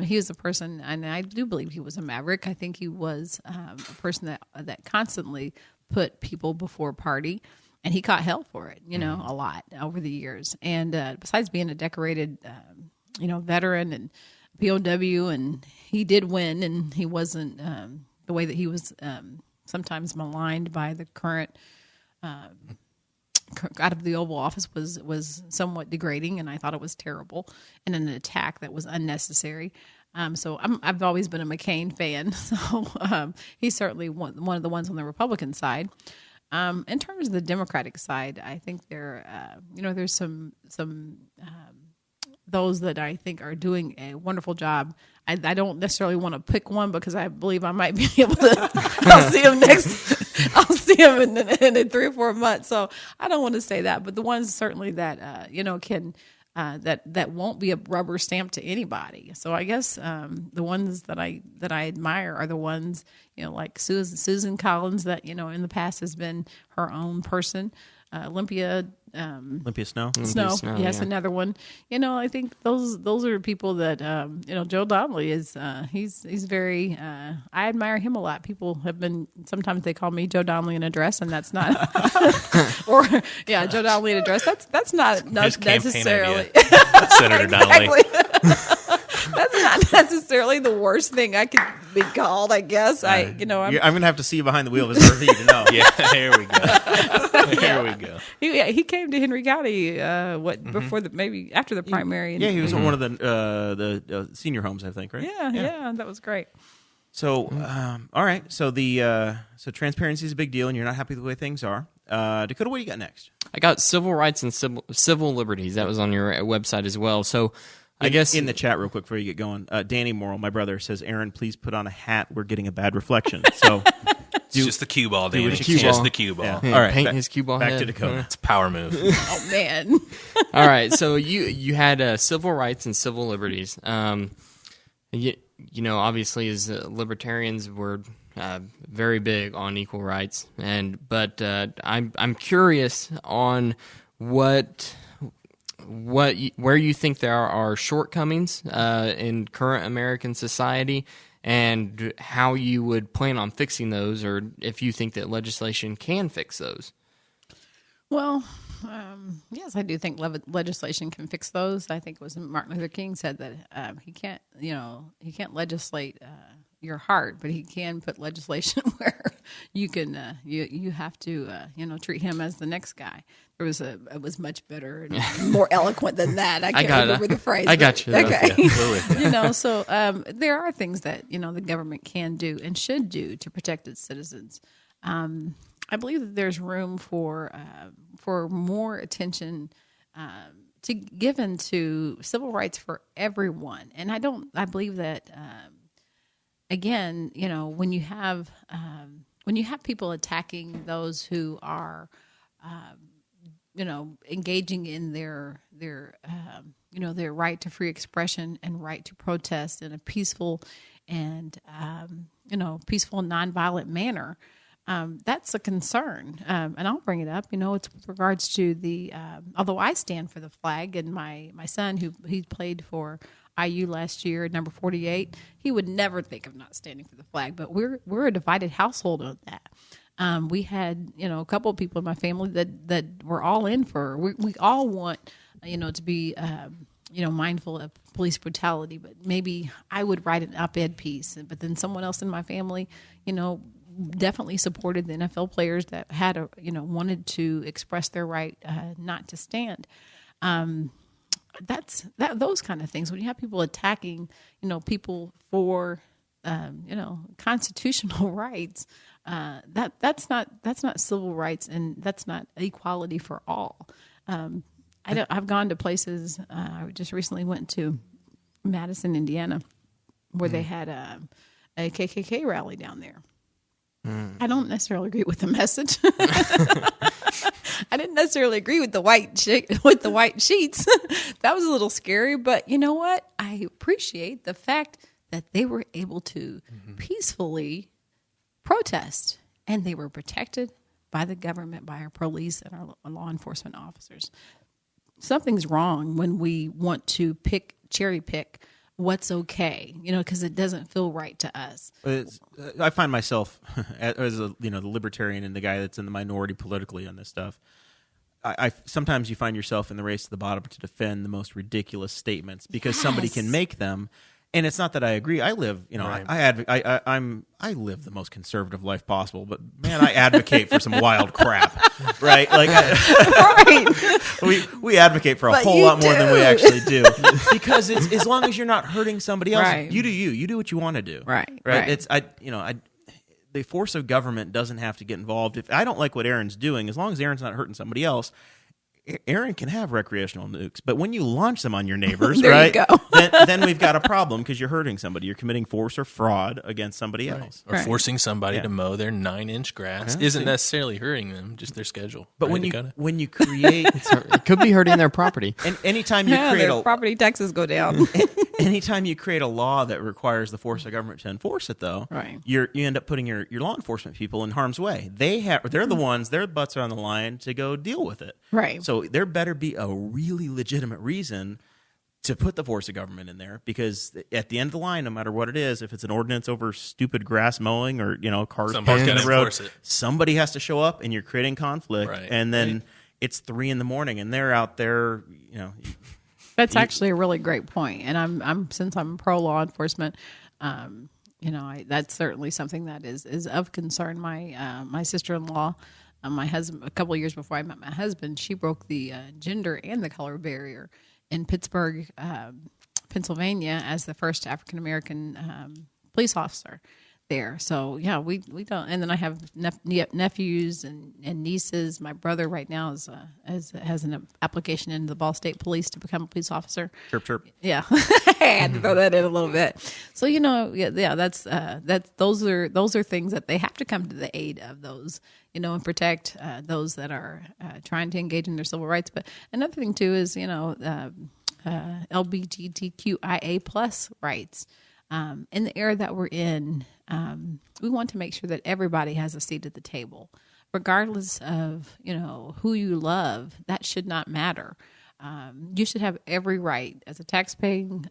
He was a person, and I do believe he was a maverick. I think he was a person that constantly put people before party. And he caught hell for it, a lot over the years. And besides being a decorated, veteran and POW, and he did win, and he wasn't the way that he was sometimes maligned by the current out of the Oval Office was somewhat degrading, and I thought it was terrible and an attack that was unnecessary. So I've always been a McCain fan. So he's certainly one of the ones on the Republican side. In terms of the Democratic side, I think there's some those that I think are doing a wonderful job. I don't necessarily want to pick one because I believe I might be able to. I'll see him in 3 or 4 months. So I don't want to say that, but the ones certainly that can. That won't be a rubber stamp to anybody. So I guess the ones that I admire are the ones like Susan Collins, that in the past has been her own person. Olympia
Snow.
Yes, yeah. Another one. I think those are people that Joe Donnelly is. He's very. I admire him a lot. People have been sometimes they call me Joe Donnelly in a dress, and that's not. Joe Donnelly in a dress. That's not necessarily.
Senator Donnelly.
That's not necessarily the worst thing I could be called, I guess. I'm
gonna have to see you behind the wheel of his RV to know.
Yeah, here we go. Here we go.
He came to Henry County before maybe after the primary.
He was in one of the senior homes, I think, right?
Yeah, that was great.
So, all right. So so transparency is a big deal, and you're not happy with the way things are. Dakota, what do you got next?
I got civil rights and civil liberties. That was on your website as well. So I guess
in the chat real quick before you get going, Danny Morrill, my brother, says, Aaron, please put on a hat. We're getting a bad reflection. So
It's just the cue ball, Danny.
what
It's
you
just
can.
the cue ball.
Yeah. All right,
paint his cue ball
back
head.
to Dakota.
It's a power move.
Oh man.
All right, so you had civil rights and civil liberties. You know, obviously, as libertarians, we're very big on equal rights, but I'm curious on where you think there are shortcomings in current American society, and how you would plan on fixing those, or if you think that legislation can fix those.
Well, yes, I do think legislation can fix those. I think it was Martin Luther King said that he can't legislate your heart, but he can put legislation where you can you have to treat him as the next guy. It was much better and more eloquent than that. I can't remember the phrase.
I got you.
Okay,
Yeah,
so there are things that the government can do and should do to protect its citizens. I believe that there's room for more attention to given to civil rights for everyone, and I believe that again, when you have people attacking those who are engaging in their right to free expression and right to protest in a peaceful and peaceful nonviolent manner. That's a concern, and I'll bring it up. It's with regards to the. Although I stand for the flag, and my son, he played for IU last year, number 48, he would never think of not standing for the flag. But we're a divided household on that. We had a couple of people in my family that were all in for. We all want to be mindful of police brutality, but maybe I would write an op-ed piece, but then someone else in my family, definitely supported the NFL players that had wanted to express their right not to stand. Those kind of things. When you have people attacking, people for constitutional rights, that's not civil rights, and that's not equality for all. I've gone to places. I just recently went to Madison, Indiana, where they had a KKK rally down there. I don't necessarily agree with the message. I didn't necessarily agree with the white sheets. That was a little scary, but you know what? I appreciate the fact that they were able to peacefully protest, and they were protected by the government, by our police and our law enforcement officers. Something's wrong when we want to cherry pick what's okay, because it doesn't feel right to us.
I find myself as the libertarian and the guy that's in the minority politically on this stuff. I sometimes you find yourself in the race to the bottom to defend the most ridiculous statements because somebody can make them. And it's not that I agree. I live,
Right.
I live the most conservative life possible. But man, I advocate for some wild crap, right? Like,
Right.
we advocate for a whole lot more than we actually do because it's as long as you're not hurting somebody else,
Right.
you do you do what you want to do,
Right.
It's the force of government doesn't have to get involved. If I don't like what Aaron's doing, as long as Aaron's not hurting somebody else. Aaron can have recreational nukes, but when you launch them on your neighbors,
There
right?
you go.
then we've got a problem because you're hurting somebody. You're committing force or fraud against somebody else.
Or
Right.
forcing somebody
Yeah.
to mow their 9-inch grass
Yeah,
isn't
see?
necessarily hurting them, just their schedule.
But
Right,
when
Dakota?
you create,
It could be hurting their property.
and anytime you create
their property taxes go down.
anytime you create a law that requires the force of government to enforce it, though,
Right.
you end up putting your law enforcement people in harm's way. They're the ones, their butts are on the line to go deal with it.
Right.
So there better be a really legitimate reason to put the force of government in there, because at the end of the line, no matter what it is, if it's an ordinance over stupid grass mowing or cars
Somebody's
parked in
gotta
the road,
enforce it.
somebody has to show up, and you're creating conflict.
Right.
And then
Right.
it's 3 a.m. and they're out there.
That's actually a really great point. And I'm since I'm pro law enforcement, that's certainly something that is of concern. My sister-in-law, my husband, a couple of years before I met my husband, she broke the gender and the color barrier in Pittsburgh, Pennsylvania, as the first African American police officer. there. So yeah, we don't. And then I have nephews and nieces. My brother right now has an application into the Ball State Police to become a police officer.
Chirp, chirp.
Yeah, I had to throw that in a little bit. So that's those are things that they have to come to the aid of those, and protect those that are trying to engage in their civil rights. But another thing too is LGBTQIA plus rights. In the era that we're in, we want to make sure that everybody has a seat at the table, regardless of who you love. That should not matter. You should have every right as a taxpaying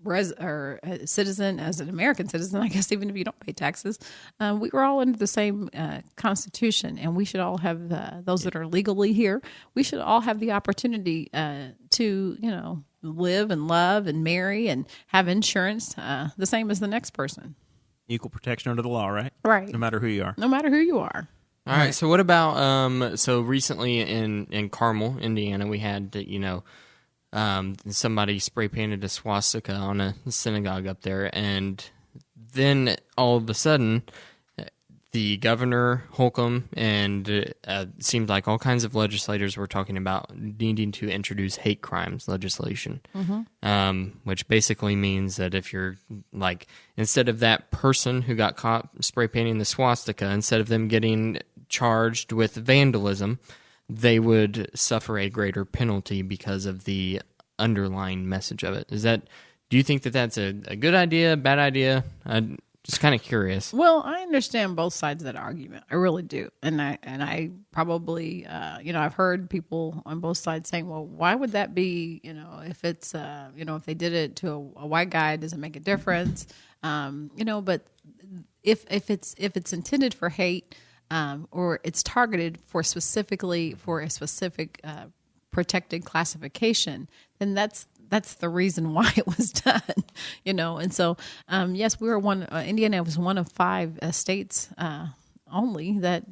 or a citizen, as an American citizen. I guess even if you don't pay taxes, we're all under the same Constitution, and we should all have those that are legally here. We should all have the opportunity to live and love and marry and have insurance the same as the next person.
Equal protection under the law, right?
Right.
No matter who you are.
No matter who you are.
All right. So what about so recently in Carmel, Indiana, we had somebody spray painted a swastika on a synagogue up there, and then all of a sudden, the governor, Holcomb, and it seemed like all kinds of legislators were talking about needing to introduce hate crimes legislation, which basically means that if you're instead of that person who got caught spray painting the swastika, instead of them getting charged with vandalism, they would suffer a greater penalty because of the underlying message of it. Do you think that that's a good idea, bad idea? Just kind of curious.
Well, I understand both sides of that argument. I really do. And I probably, I've heard people on both sides saying, well, why would that be, if it's, if they did it to a white guy, does it make a difference? But if it's intended for hate, or it's targeted for a specific protected classification, then that's the reason why it was done, And so, yes, we were Indiana was one of 5 states only that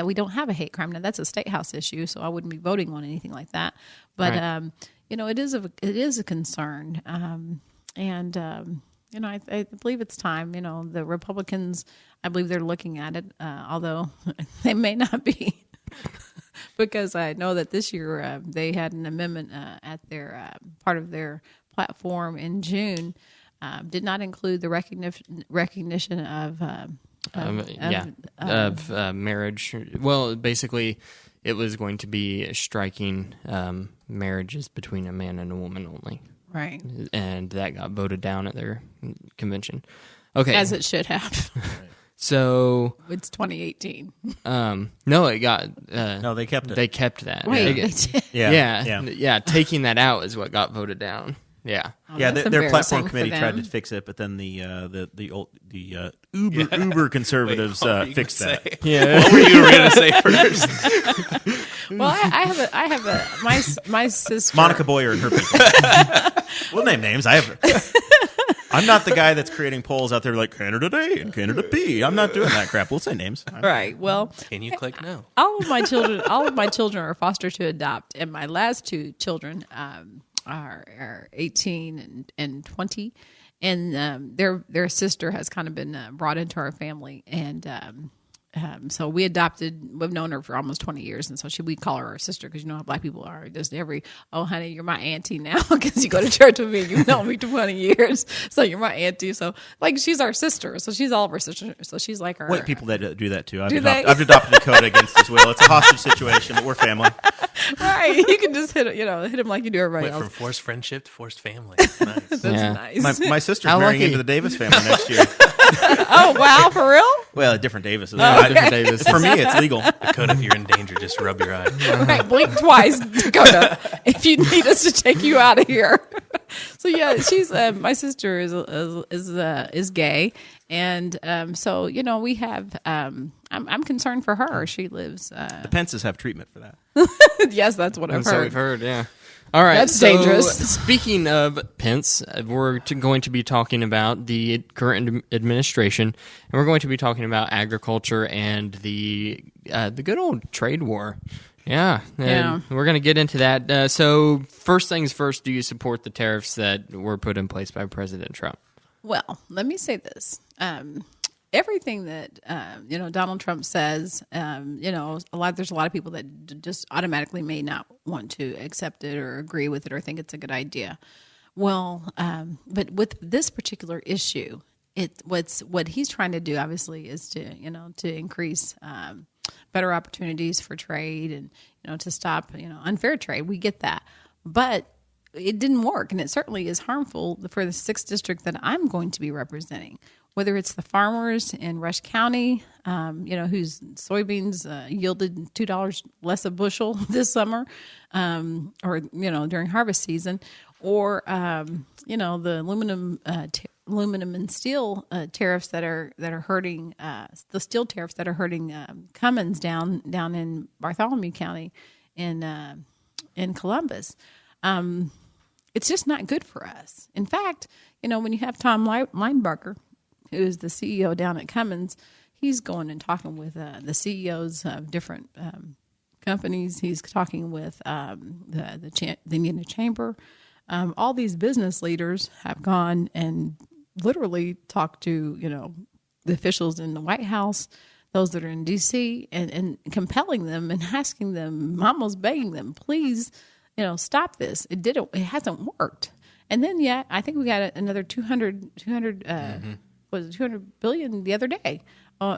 we don't have a hate crime. Now that's a state house issue, so I wouldn't be voting on anything like that. But right. It is a concern, and I believe it's time. The Republicans, I believe they're looking at it, although they may not be. Because I know that this year they had an amendment at their part of their platform in June, did not include the recognition of
marriage. Well, basically, it was going to be striking marriages between a man and a woman only.
Right. And
that got voted down at their convention. Okay.
As it should have.
So
it's 2018.
No, it got.
No, they kept it.
They kept that.
Wait, they did.
Yeah. Taking that out is what got voted down. Yeah.
Their platform committee tried to fix it, but then the uber conservatives fixed that.
Yeah.
What were you going to say first?
Well, I have my sister
Monica Boyer and her people. We'll name names. I'm not the guy that's creating polls out there like Canada A and Canada B. I'm not doing that crap. We'll say names.
Right. Well,
can you click no?
All of my children are foster to adopt, and my last 2 children are 18 and 20, and their sister has kind of been brought into our family, and so we adopted. We've known her for almost 20 years, and so we call her our sister because you know how Black people are. Just oh honey, you're my auntie now because you go to church with me. You've known me 20 years, so you're my auntie. So she's our sister. So she's all of our sisters. So she's like our
white people that do that too. I've adopted Dakota against his will. It's a hostage situation, but we're family.
Right? You can just hit him like you do everybody else.
From forced friendship to forced family. Nice.
That's nice.
My sister's marrying into the Davis family next year.
Oh wow, for real?
Well, different Davises.
Different Davis.
For me, it's legal.
Dakota, if you're in danger, just rub your eye.
Right, blink twice, Dakota, if you need us to take you out of here. So yeah, she's my sister is gay, and so we have. I'm concerned for her. She lives.
The Pences have treatment for that.
Yes, that's what I've heard.
So we've heard, yeah. All right,
that's dangerous.
Speaking of Pence, we're going to be talking about the current administration, and we're going to be talking about agriculture and the good old trade war. Yeah, we're going to get into that. So first things first, do you support the tariffs that were put in place by President Trump?
Well, let me say this. everything that Donald Trump says, there's a lot of people that just automatically may not want to accept it or agree with it or think it's a good idea. Well, but with this particular issue, what he's trying to do obviously is to increase better opportunities for trade and to stop unfair trade. We get that, but it didn't work, and it certainly is harmful for the 6th district that I'm going to be representing. Whether it's the farmers in Rush County, whose soybeans yielded $2 less a bushel this summer, or during harvest season, or the aluminum and steel tariffs that are hurting the steel tariffs that are hurting Cummins down in Bartholomew County in Columbus. It's just not good for us. In fact, when you have Tom Linebarger, who is the CEO down at Cummins, he's going and talking with the CEOs of different companies. He's talking with the Indiana Chamber. All these business leaders have gone and literally talked to the officials in the White House, those that are in D.C., and compelling them and asking them, almost begging them, please, stop this. It hasn't worked. And then, I think we got another 200 billion the other day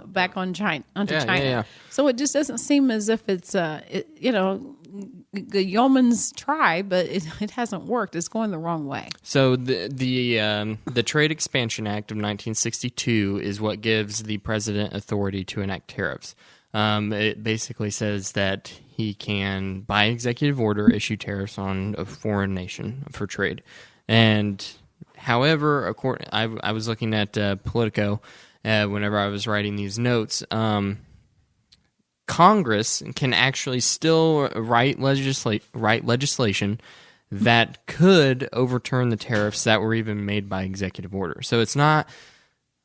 back on China.
Yeah.
So it just doesn't seem as if it's the yeoman's try, but it hasn't worked. It's going the wrong way.
So the Trade Expansion Act of 1962 is what gives the president authority to enact tariffs. It basically says that he can, by executive order, issue tariffs on a foreign nation for trade. And however, I was looking at Politico whenever I was writing these notes. Congress can actually still write legislation that could overturn the tariffs that were even made by executive order. So it's not.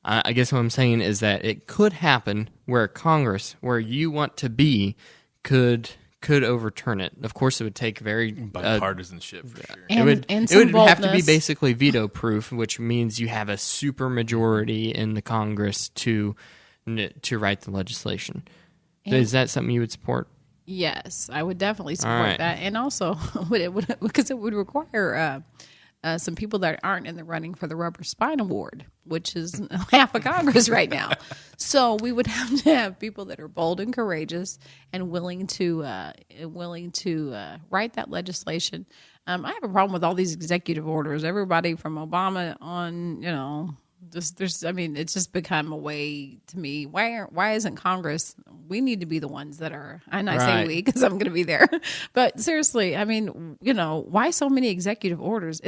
I guess what I'm saying is that it could happen where Congress, where you want to be, could overturn it. Of course, it would take very
bipartisanship for sure.
And
it would have to be basically veto proof, which means you have a super majority in the Congress to write the legislation. Is that something you would support?
Yes, I would definitely support that, and also because it would require some people that aren't in the running for the Rubber Spine Award, which is half of Congress right now. So we would have to have people that are bold and courageous and willing to write that legislation. I have a problem with all these executive orders. Everybody from Obama on, it's just become a way to me. Why isn't Congress? We need to be the ones that are. And I say we because I'm going to be there. But seriously, why so many executive orders?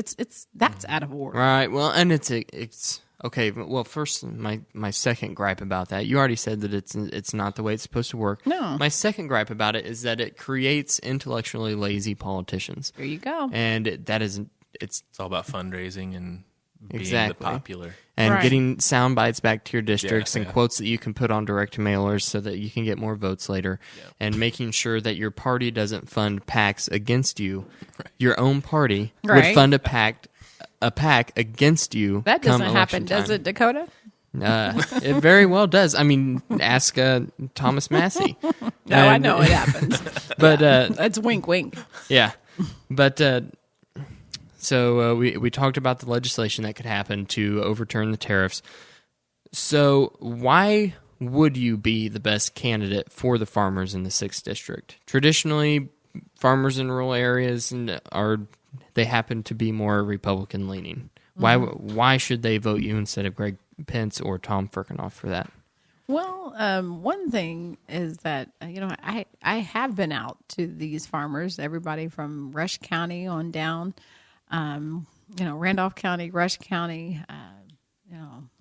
That's out of order.
Right. Well, and it's okay. Well, first, my second gripe about that. You already said that it's not the way it's supposed to work.
No.
My second gripe about it is that it creates intellectually lazy politicians.
There you go.
And it's
all about fundraising and being
exactly
the popular.
And
right.
getting sound bites back to your districts and quotes that you can put on direct mailers so that you can get more votes later, and making sure that your party doesn't fund PACs against you. Right. Your own party would fund a PAC against you.
That doesn't happen, does it, Dakota?
It very well does. Ask Thomas Massey.
No, I know it happens.
But
it's wink, wink.
Yeah, but. So we talked about the legislation that could happen to overturn the tariffs. So why would you be the best candidate for the farmers in the 6th district? Traditionally, farmers in rural areas they happen to be more Republican leaning. Why should they vote you instead of Greg Pence or Tom Ferkinhoff for that?
Well, one thing is that I have been out to these farmers, everybody from Rush County on down. Randolph County, Rush County,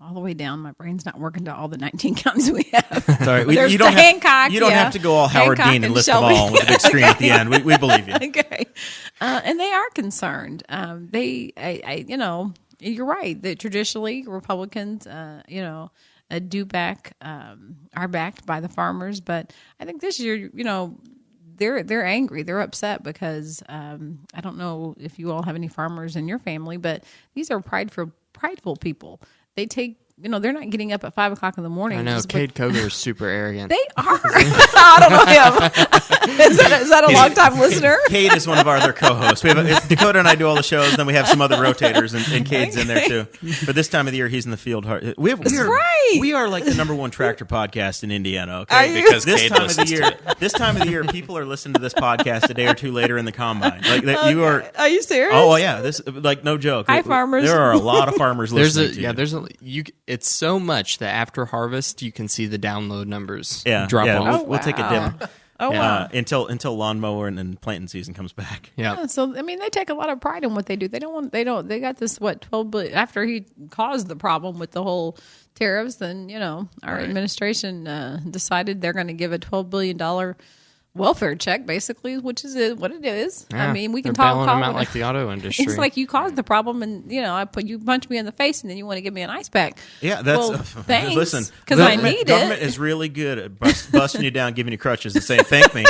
all the way down. My brain's not working to all the 19 counties we have.
Sorry,
you don't
have to go all Howard Dean and list them all with a big screen at the end. We believe you.
Okay, and they are concerned. You're right that traditionally Republicans, are backed by the farmers, but I think this year, they're angry. They're upset because I don't know if you all have any farmers in your family, but these are prideful people. They take they're not getting up at 5 o'clock in the morning.
I know.
just
Cade Coger is super arrogant.
They are. I don't know him. Is that a long-time listener?
Cade is one of our other co-hosts. We have Dakota and I do all the shows, then we have some other rotators, and Cade's in there too. But this time of the year, he's in the field hard. We are like the number one tractor podcast in Indiana. Okay,
because
this
Cade
time of the
listens to
year,
it.
this time of the year, people are listening to this podcast a day or two later in the combine. Like you are.
Are you serious?
Oh yeah, this like no joke.
Hi, farmers.
There are a lot of farmers listening.
It's so much that after harvest you can see the download numbers drop
yeah,
off.
we'll take a dip.
Oh, wow.
Until lawnmower and planting season comes back.
Yeah.
So I mean, they take a lot of pride in what they do. They got this 12 billion after he caused the problem with the whole tariffs. Then our administration decided they're going to give a $12 billion welfare check, basically, which is what it is.
Yeah,
I mean, we can
they're
talk
bailing
call
them
it
out like the auto industry.
It's like you caused the problem, and you punch me in the face, and then you want to give me an ice pack.
Yeah, that's
thanks.
Listen,
because I need
government
it.
is really good at busting you down, giving you crutches, and saying thank me.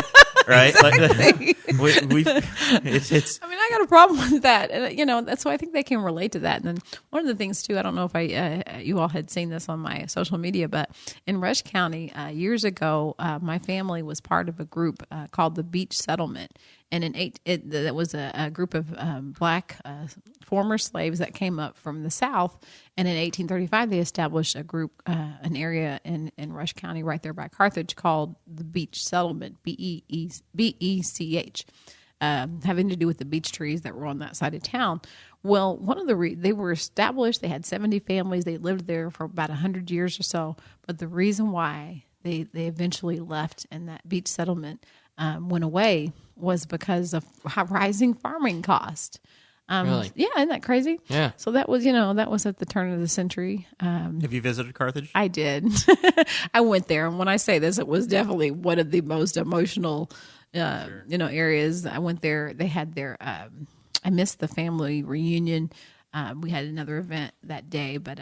Right?
Exactly.
It's.
I mean, I got a problem with that, and that's why I think they can relate to that. And then one of the things too, I don't know if you all had seen this on my social media, but in Rush County years ago, my family was part of a group called the Beach Settlement, and that was a group of black former slaves that came up from the South, and in 1835 they established a group, an area in Rush County right there by Carthage called the Beach Settlement, BECH. Having to do with the beech trees that were on that side of town. Well, one of they were established. They had 70 families. They lived there for about 100 years or so. But the reason why they eventually left and that beach settlement went away was because of rising farming cost.
Really?
Yeah, isn't that crazy?
Yeah.
So that was at the turn of the century.
Have you visited Carthage?
I did. I went there, and when I say this, it was definitely one of the most emotional areas. I went there. They had their, I missed the family reunion. We had another event that day, but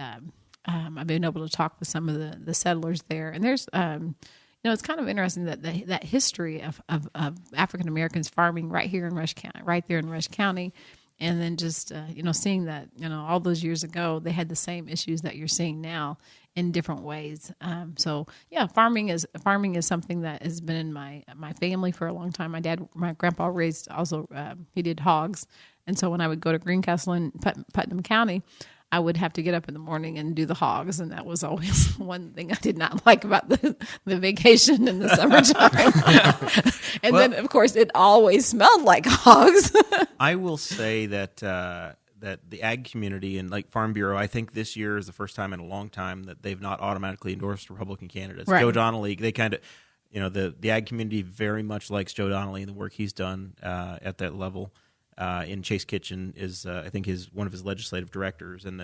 I've been able to talk with some of the settlers there. And there's, it's kind of interesting that that history of African Americans farming right here in Rush County, right there in Rush County. And then just, seeing that, all those years ago, they had the same issues that you're seeing now in different ways. Farming is something that has been in my family for a long time. My grandpa raised he did hogs. And so when I would go to Greencastle in Putnam County, I would have to get up in the morning and do the hogs. And that was always one thing I did not like about the vacation in the summertime. And then, of course, it always smelled like hogs.
I will say that the ag community and like Farm Bureau, I think this year is the first time in a long time that they've not automatically endorsed Republican candidates.
Right.
Joe Donnelly, they kind of, the ag community very much likes Joe Donnelly and the work he's done at that level. In Chase Kitchen is, I think, one of his legislative directors, and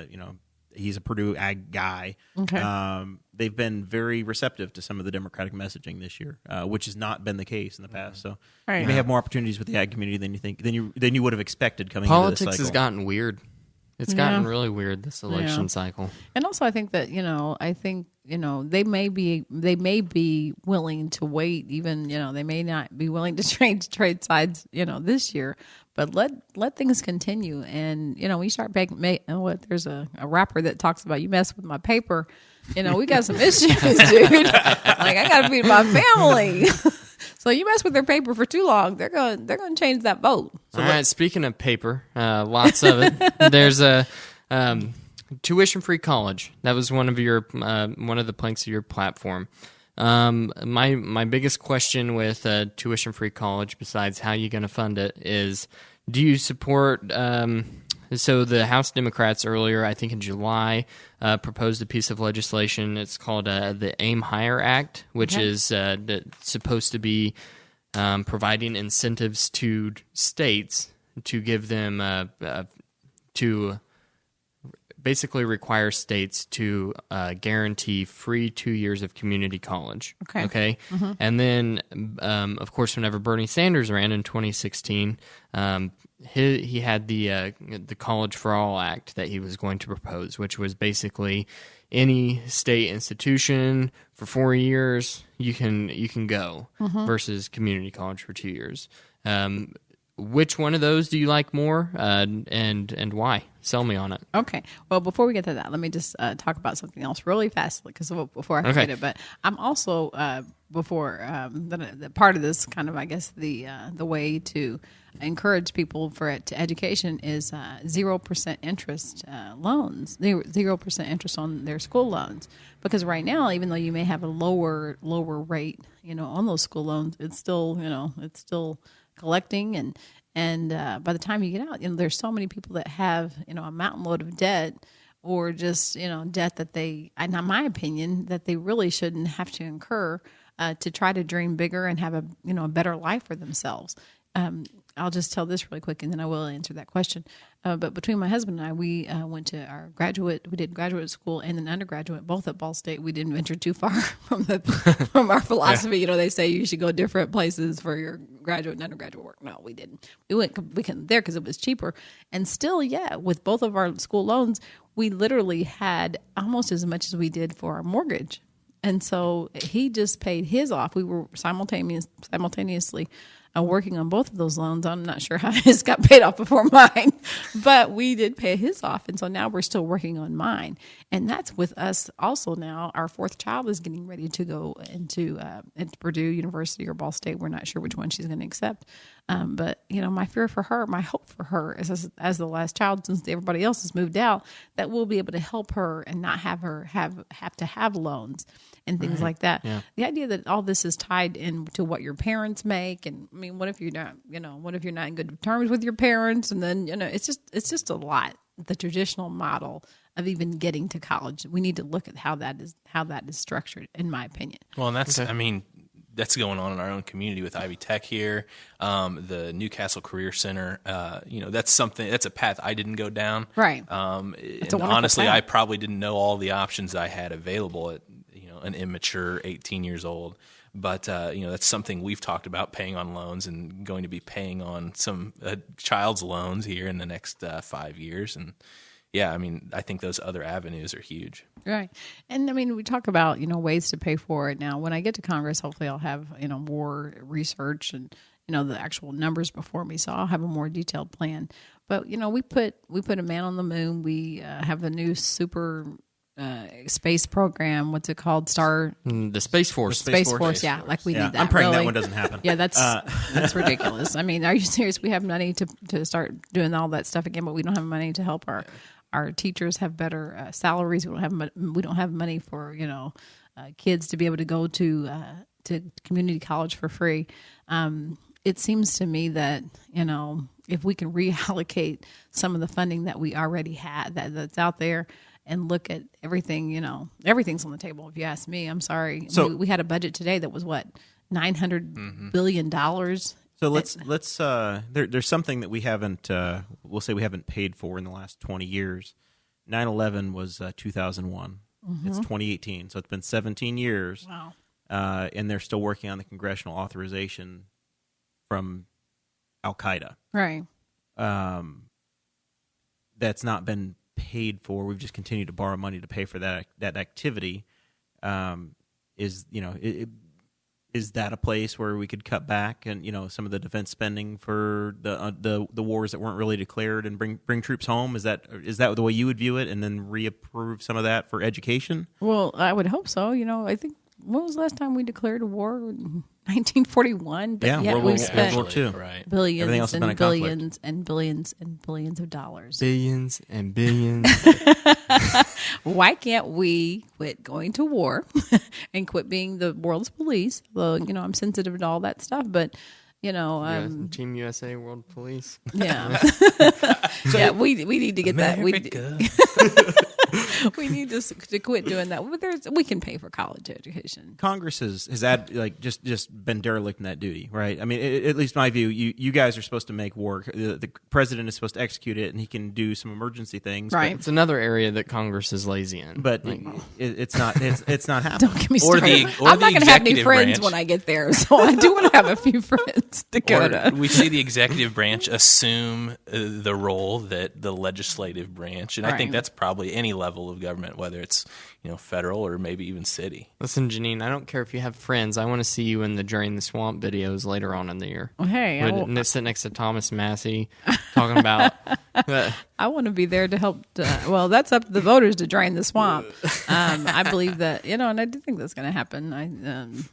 he's a Purdue ag guy.
Okay.
They've been very receptive to some of the Democratic messaging this year, which has not been the case in the past. So
Right.
you may have more opportunities with the ag community than you would have expected coming
Politics
into this cycle.
has gotten weird. It's gotten really weird this election cycle.
And also, I think that they may be willing to wait. Even they may not be willing to trade sides. This year, but let things continue. And we start back. There's a rapper that talks about you mess with my paper. We got some issues, dude. Like I got to feed my family. So you mess with their paper for too long, they're going to change that vote.
All right. Speaking of paper, lots of it. There's a tuition-free college. That was one of the planks of your platform. My biggest question with tuition-free college, besides how you're going to fund it, is do you support? So the House Democrats earlier, I think in July, proposed a piece of legislation. It's called the Aim Higher Act, which is supposed to be providing incentives to states to give them to basically require states to guarantee free 2 years of community college. Okay. Mm-hmm. And then, of course, whenever Bernie Sanders ran in 2016, he had the College for All Act that he was going to propose, which was basically any state institution for 4 years you can go versus community college for 2 years. Which one of those do you like more, and why? Sell me on it.
Okay. Well, before we get to that, let me just talk about something else really fast, because before I forget it. But I'm also the part of this kind of, I guess, the way to encourage people to education is 0% interest loans, 0% interest on their school loans. Because right now, even though you may have a lower rate, on those school loans, it's still collecting and by the time you get out, there's so many people that have, a mountain load of debt, or just, debt that in my opinion, that they really shouldn't have to incur to try to dream bigger and have a better life for themselves. I'll just tell this really quick, and then I will answer that question. But between my husband and I, we went to we did graduate school and then undergraduate, both at Ball State. We didn't venture too far from our philosophy. Yeah. They say you should go different places for your graduate and undergraduate work. No, we didn't. We went there because it was cheaper. And still, with both of our school loans, we literally had almost as much as we did for our mortgage. And so he just paid his off. We were simultaneously working on both of those loans. I'm not sure how his got paid off before mine, but we did pay his off. And so now we're still working on mine. And that's with us also now. Our fourth child is getting ready to go into Purdue University or Ball State. We're not sure which one she's going to accept. But, my fear for her, my hope for her is as the last child, since everybody else has moved out, that we'll be able to help her and not have her have to have loans and things like that. Yeah. The idea that all this is tied into what your parents make, and I mean, what if you're not in good terms with your parents, and then it's just a lot. The traditional model of even getting to college, we need to look at how that is structured, in my opinion.
Well, and that's that's going on in our own community with Ivy Tech here, the Newcastle Career Center. That's a path I didn't go down.
Right.
And honestly, path. I probably didn't know all the options I had available at an immature 18 years old. But that's something we've talked about, paying on loans, and going to be paying on some child's loans here in the next 5 years. And I think those other avenues are huge.
Right. And we talk about, ways to pay for it. Now, when I get to Congress, hopefully I'll have, more research and, the actual numbers before me. So I'll have a more detailed plan. But, we put a man on the moon. We have a new super space program. What's it called?
The Space Force.
Space Force. Yeah. Like we need that.
I'm praying
really.
that one doesn't happen.
Yeah, that's ridiculous. Are you serious? We have money to start doing all that stuff again, but we don't have money to help our teachers have better salaries. We don't have money for kids to be able to go to community college for free. It seems to me that if we can reallocate some of the funding that we already had that's out there, and look at everything, everything's on the table. If you ask me, I'm sorry. So we had a budget today that was what, $900 billion.
So let's there's something that we haven't we'll say we haven't paid for in the last 20 years. 9/11 was 2001. Mm-hmm. It's 2018, so it's been 17 years.
Wow.
And they're still working on the congressional authorization from Al Qaeda.
Right.
That's not been paid for. We've just continued to borrow money to pay for that activity. Is that a place where we could cut back and some of the defense spending for the wars that weren't really declared and bring troops home? Is that the way you would view it, and then reapprove some of that for education?
Well, I would hope so. I think, when was the last time we declared a war? 1941. But
yeah,
we've spent
World War II.
Right.
Billions and billions and billions and billions of dollars.
Billions and billions.
Why can't we quit going to war and quit being the world's police? Well, I'm sensitive to all that stuff, but
Team USA, World Police.
Yeah. We need to get
America.
We need to quit doing that. We can pay for college education.
Congress has just been derelict in that duty, right? I mean, at least my view, you guys are supposed to make war. The president is supposed to execute it, and he can do some emergency things.
Right.
It's another area that Congress is lazy in.
But it's not happening.
Don't get me started. I'm not going to have any friends when I get there, so I do want to have a few friends to go to.
We see the executive branch assume the role that the legislative branch, and I think that's probably any level level of government, whether it's federal or maybe even city.
Listen, Jeannine, I don't care if you have friends. I want to see you in the Drain the Swamp videos later on in the year.
Well, hey,
sit next to Thomas Massey talking about.
I want to be there to help. Well, that's up to the voters to drain the swamp. I believe that, and I do think that's going to happen.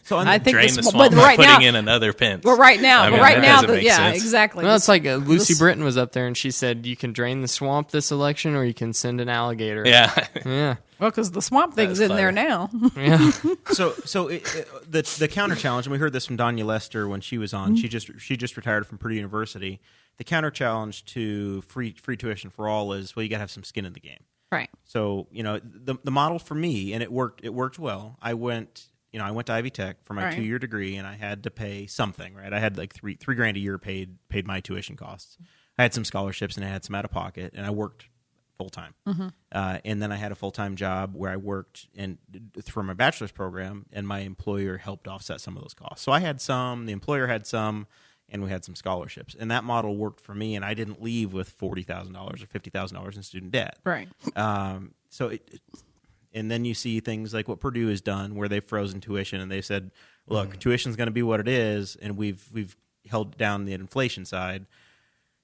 So
I think
drain
the
the
swamp,
swamp
but
by
right
putting
now,
in another Pence.
Well, right now,
I mean,
right
that
now,
doesn't make sense.
exactly.
Well, it's like Lucy Britton was up there and she said, you can drain the swamp this election or you can send an alligator.
Yeah.
Yeah.
Well, because the swamp thing's in there now.
Yeah.
So the counter challenge, and we heard this from Danya Lester when she was on. She just retired from Purdue University. The counter challenge to free tuition for all is, well, you got to have some skin in the game.
Right.
So the model for me, and it worked well. I went to Ivy Tech for my
Right.
2-year degree, and I had to pay something. Right. I had like $3,000 a year paid my tuition costs. I had some scholarships and I had some out of pocket, and I worked full time. And then I had a full time job where I worked for my bachelor's program, and my employer helped offset some of those costs. So I had some, the employer had some, and we had some scholarships. And that model worked for me, and I didn't leave with $40,000 or $50,000 in student debt.
Right.
And then you see things like what Purdue has done, where they've frozen tuition, and they said, "Look, tuition's going to be what it is," and we've held down the inflation side.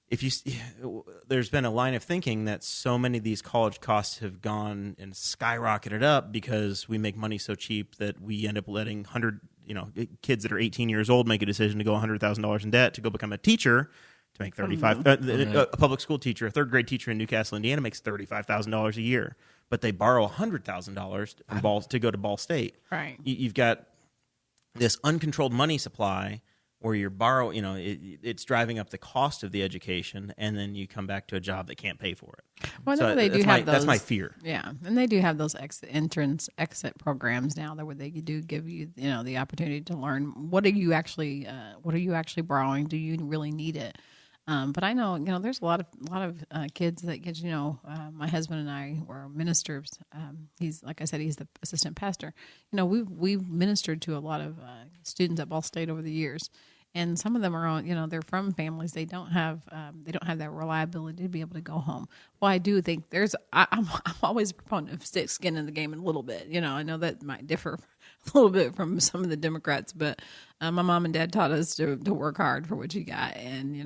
There's been a line of thinking that so many of these college costs have gone and skyrocketed up because we make money so cheap that we end up letting kids that are 18 years old make a decision to go $100,000 in debt to go become a teacher. To make a public school teacher, a third grade teacher in Newcastle, Indiana, makes $35,000 a year, but they borrow $100,000 to go to Ball State.
Right.
You've got this uncontrolled money supply where you're it's driving up the cost of the education, and then you come back to a job that can't pay for it.
Well, so they do have those.
That's my fear.
Yeah, and they do have those exit programs now where they do give you the opportunity to learn what are you actually borrowing? Do you really need it? But I know, there's a lot of kids that get, my husband and I were ministers. He's, like I said, he's the assistant pastor. We've ministered to a lot of students at Ball State over the years, and some of them are on, they're from families they don't have that reliability to be able to go home. Well, I do think I'm always a proponent of skin in the game a little bit. I know that might differ a little bit from some of the Democrats, but my mom and dad taught us to work hard for what you got, and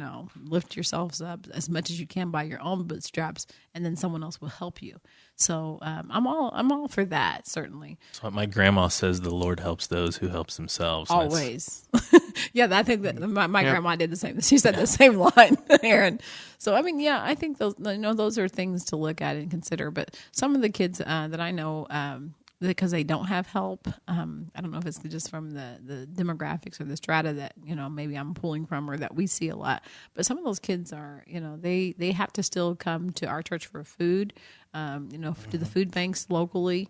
lift yourselves up as much as you can by your own bootstraps, and then someone else will help you. So I'm all for that, certainly.
That's what my grandma says: the Lord helps those who helps themselves.
Always. Yeah, I think that my grandma did the same. She said the same line, Aaron. So I mean, yeah, I think those are things to look at and consider. But some of the kids that I know, because they don't have help, I don't know if it's just from the demographics or the strata that maybe I'm pulling from or that we see a lot. But some of those kids are, they have to still come to our church for food, to the food banks locally,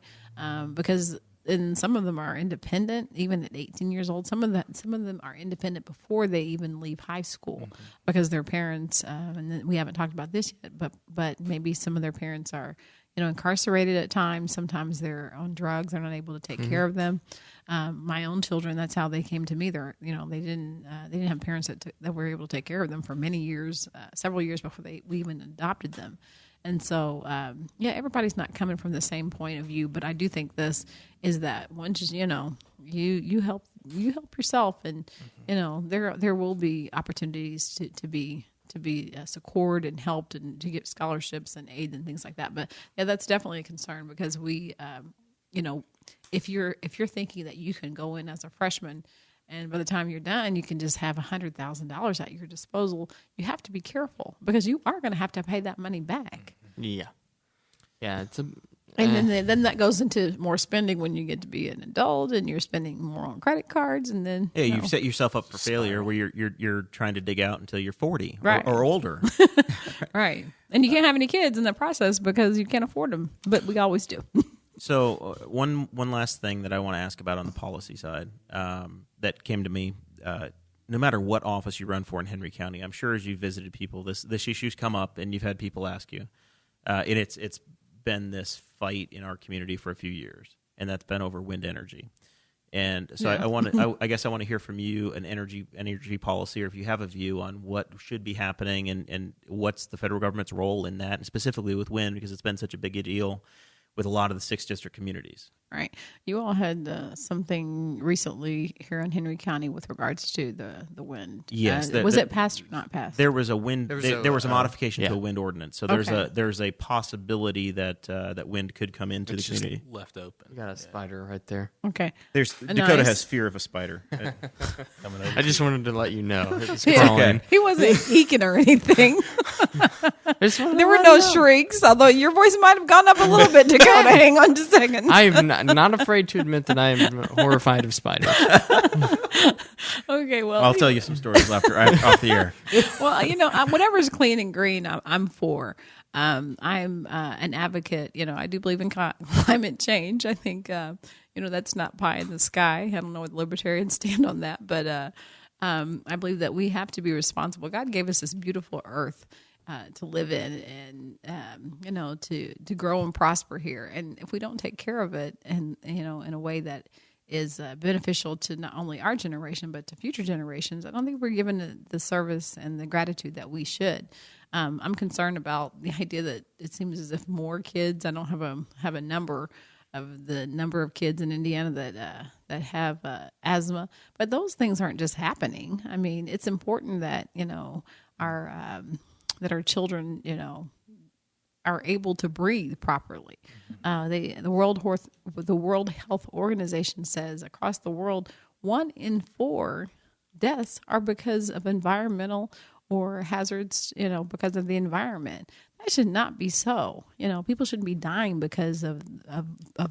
because. And some of them are independent, even at 18 years old. Some of them are independent before they even leave high school, because their parents. And then we haven't talked about this yet, but maybe some of their parents are, incarcerated at times. Sometimes they're on drugs. They're not able to take care of them. My own children, that's how they came to me. They didn't have parents that were able to take care of them for many years, several years before we even adopted them. And so, everybody's not coming from the same point of view, but I do think this is that once you help yourself, and there will be opportunities to be secured and helped and to get scholarships and aid and things like that. But yeah, that's definitely a concern, because we, if you're thinking that you can go in as a freshman, and by the time you're done, you can just have $100,000 at your disposal. You have to be careful, because you are going to have to pay that money back.
Yeah. Yeah.
And then that goes into more spending when you get to be an adult, and you're spending more on credit cards, and then
you've set yourself up for failure where you're trying to dig out until you're 40
right.
or older.
Right. And you can't have any kids in the process because you can't afford them, but we always do.
So one last thing that I want to ask about on the policy side that came to me. No matter what office you run for in Henry County, I'm sure as you've visited people, this issue's come up, and you've had people ask you. And it's been this fight in our community for a few years, and that's been over wind energy. And so I guess I want to hear from you an energy policy, or if you have a view on what should be happening and what's the federal government's role in that, and specifically with wind, because it's been such a big deal with a lot of the 6th District communities.
Right. You all had something recently here in Henry County with regards to the wind.
Yes.
Was it passed or not passed?
There was a wind. There was a modification to
yeah.
a wind ordinance. So
Okay.
there's a possibility that wind could come into
It's
the
just
community.
left open.
You got a spider right there.
Okay.
Dakota
Nice.
has fear of a spider coming over.
I just wanted to let you know. It was
Yeah.
crawling.
He wasn't eking or anything.
I just wanted to
There were
let
no
you know.
shrieks, although your voice might have gone up a little bit, Dakota. Hang on just a second.
I am not afraid to admit that I am horrified of spiders.
Okay, well,
I'll tell you some stories after off the air.
well, whatever's clean and green, I'm for. I'm an advocate. I do believe in climate change. I think that's not pie in the sky. I don't know what libertarians stand on that, but I believe that we have to be responsible. God gave us this beautiful earth to live in, and to grow and prosper here. And if we don't take care of it, and in a way that is beneficial to not only our generation but to future generations, I don't think we're given the service and the gratitude that we should. I'm concerned about the idea that it seems as if more kids. I don't have a number of kids in Indiana that have asthma, but those things aren't just happening. I mean, it's important that our children are able to breathe properly. The World Health Organization says across the world, 1 in 4 deaths are because of environmental or hazards, because of the environment. That should not be so. People shouldn't be dying because of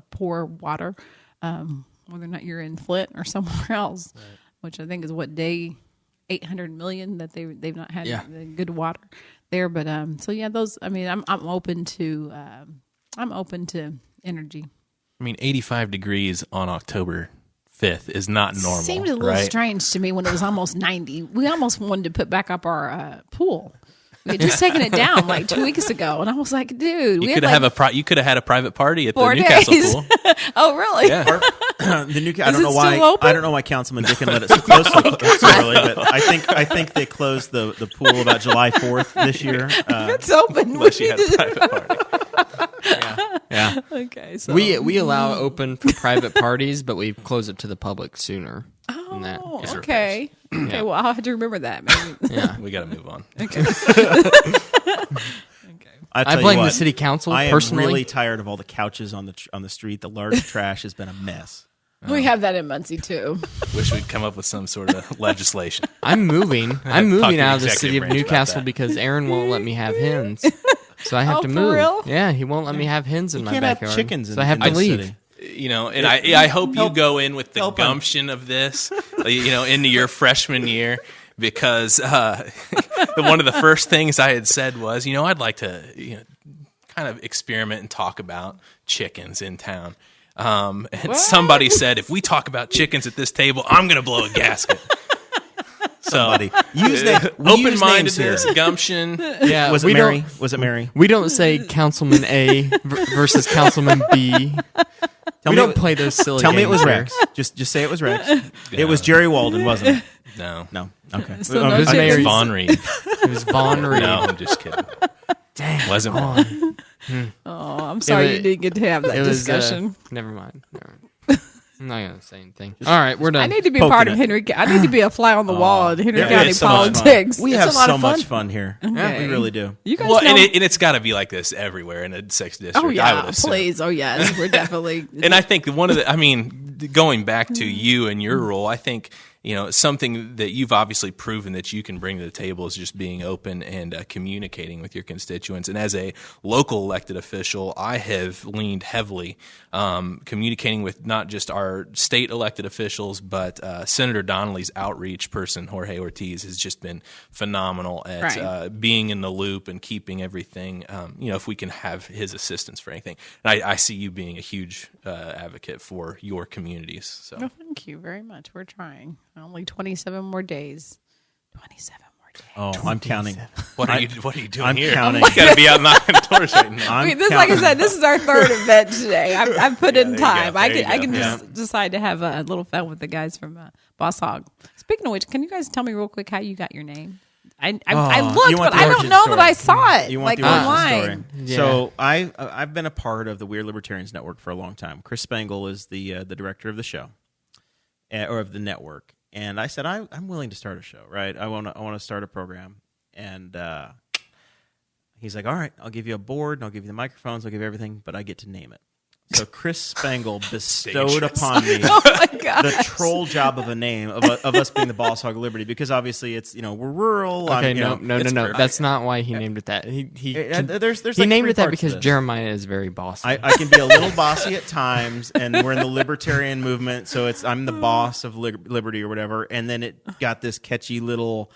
poor water, whether or not you're in Flint or somewhere else, right. Which I think is day 800 million that they've not had good water there. But those. I mean, I'm open to energy.
I mean, 85 degrees on October 5th is not normal.
Seemed a little strange to me when it was almost 90. We almost wanted to put back up our pool. We had just taken it down like 2 weeks ago, and I was like, "Dude,
you could have had a private party at the
4
Newcastle
days.
pool."
Oh, really?
Yeah.
I don't know why.
still open?
I don't know why Councilman Dickon let it close so early, but I think they closed the pool about July 4th this year.
It's open.
Unless you had a private party.
Yeah.
Okay. So
We allow open for private parties, but we close it to the public sooner than that.
Oh,
Is
okay. Okay. Well, I'll have to remember that. Maybe.
Yeah.
We got to move on.
Okay.
I blame the city council
I am
personally.
really tired of all the couches on the street. The large trash has been a mess.
We have that in Muncie too.
Wish we'd come up with some sort of legislation.
I'm moving. I'm
Talk to
moving
the
out of the
executive
city of
branch about
Newcastle
that.
because Aaron won't let me have hens. So I have
Oh,
to
for
move.
real?
Yeah, he won't let me have hens in
You
my
can't have
backyard.
chickens
so I have
in
to
the
leave.
city.
And I hope you
help-
go in with the
help him.
gumption of this, into your freshman year, because one of the first things I had said was, I'd like to, kind of experiment and talk about chickens in town. And somebody said, if we talk about chickens at this table, I'm going to blow a gasket.
Somebody use
Open-mindedness, gumption.
Yeah,
Was it Mary? Was it Mary?
We don't say Councilman A versus Councilman B. We don't play those silly
Tell me it was
games here.
Rex. Just say it was Rex. It was Jerry Walden, wasn't it?
No.
No. Okay.
So no
It was
chickens.
Mary.
Vaughn Reed.
It was Vaughn Reed.
No, I'm just kidding.
Dang.
Wasn't Vaughn.
Oh, I'm sorry you didn't get to have that
It was,
discussion.
never mind. I'm not going to say anything. All right, we're done.
I need to be
poking
part of
it.
Henry. I need to be a fly on the wall in Henry
Yeah,
County
it's so much fun.
politics.
We
It's
have
a lot
so
of fun.
much fun here. Yeah, we really do.
You guys
Well,
know.
and it's got to be like this everywhere in a 6th district.
Oh
I
yeah,
would assume.
please. Oh yes, we're definitely.
And I think going back to you and your role, I think something that you've obviously proven that you can bring to the table is just being open and communicating with your constituents. And as a local elected official, I have leaned heavily communicating with not just our state elected officials, but Senator Donnelly's outreach person, Jorge Ortiz, has just been phenomenal at being in the loop and keeping everything. If we can have his assistance for anything, and I see you being a huge advocate for your communities. So
Oh, thank you very much. We're trying. Only 27 more days. 27 more
Oh, I'm counting.
What are you doing
I'm
here?
counting.
You got to be out knocking doors right now.
Wait, this, like I said, this is our third event today. I've put in
there you go.
time. I
There you
can
go.
just decide to have a little fun with the guys from Boss Hog. Speaking of which, can you guys tell me real quick how you got your name? I looked,
you want
but
the
I don't
origin
know
story.
that I saw it.
You want
like
the origin
online.
story?
Yeah.
So I've been a part of the Weird Libertarians Network for a long time. Chris Spangle is the director of the show, or of the network. And I said I'm willing to start a show. Right? I want to start a program. And he's like, all right, I'll give you a board, and I'll give you the microphones, I'll give you everything, but I get to name it. So Chris Spangle bestowed upon me
Oh my god!
the troll job of a name of us being the Boss Hog of Liberty, because obviously it's we're rural.
Okay,
no.
no. That's not why he named it that. He
There's
he
like
named
three
it that
parts to
because
this.
Jeremiah is very bossy.
I can be a little bossy at times, and we're in the libertarian movement, so I'm the boss of liberty or whatever. And then it got this catchy little,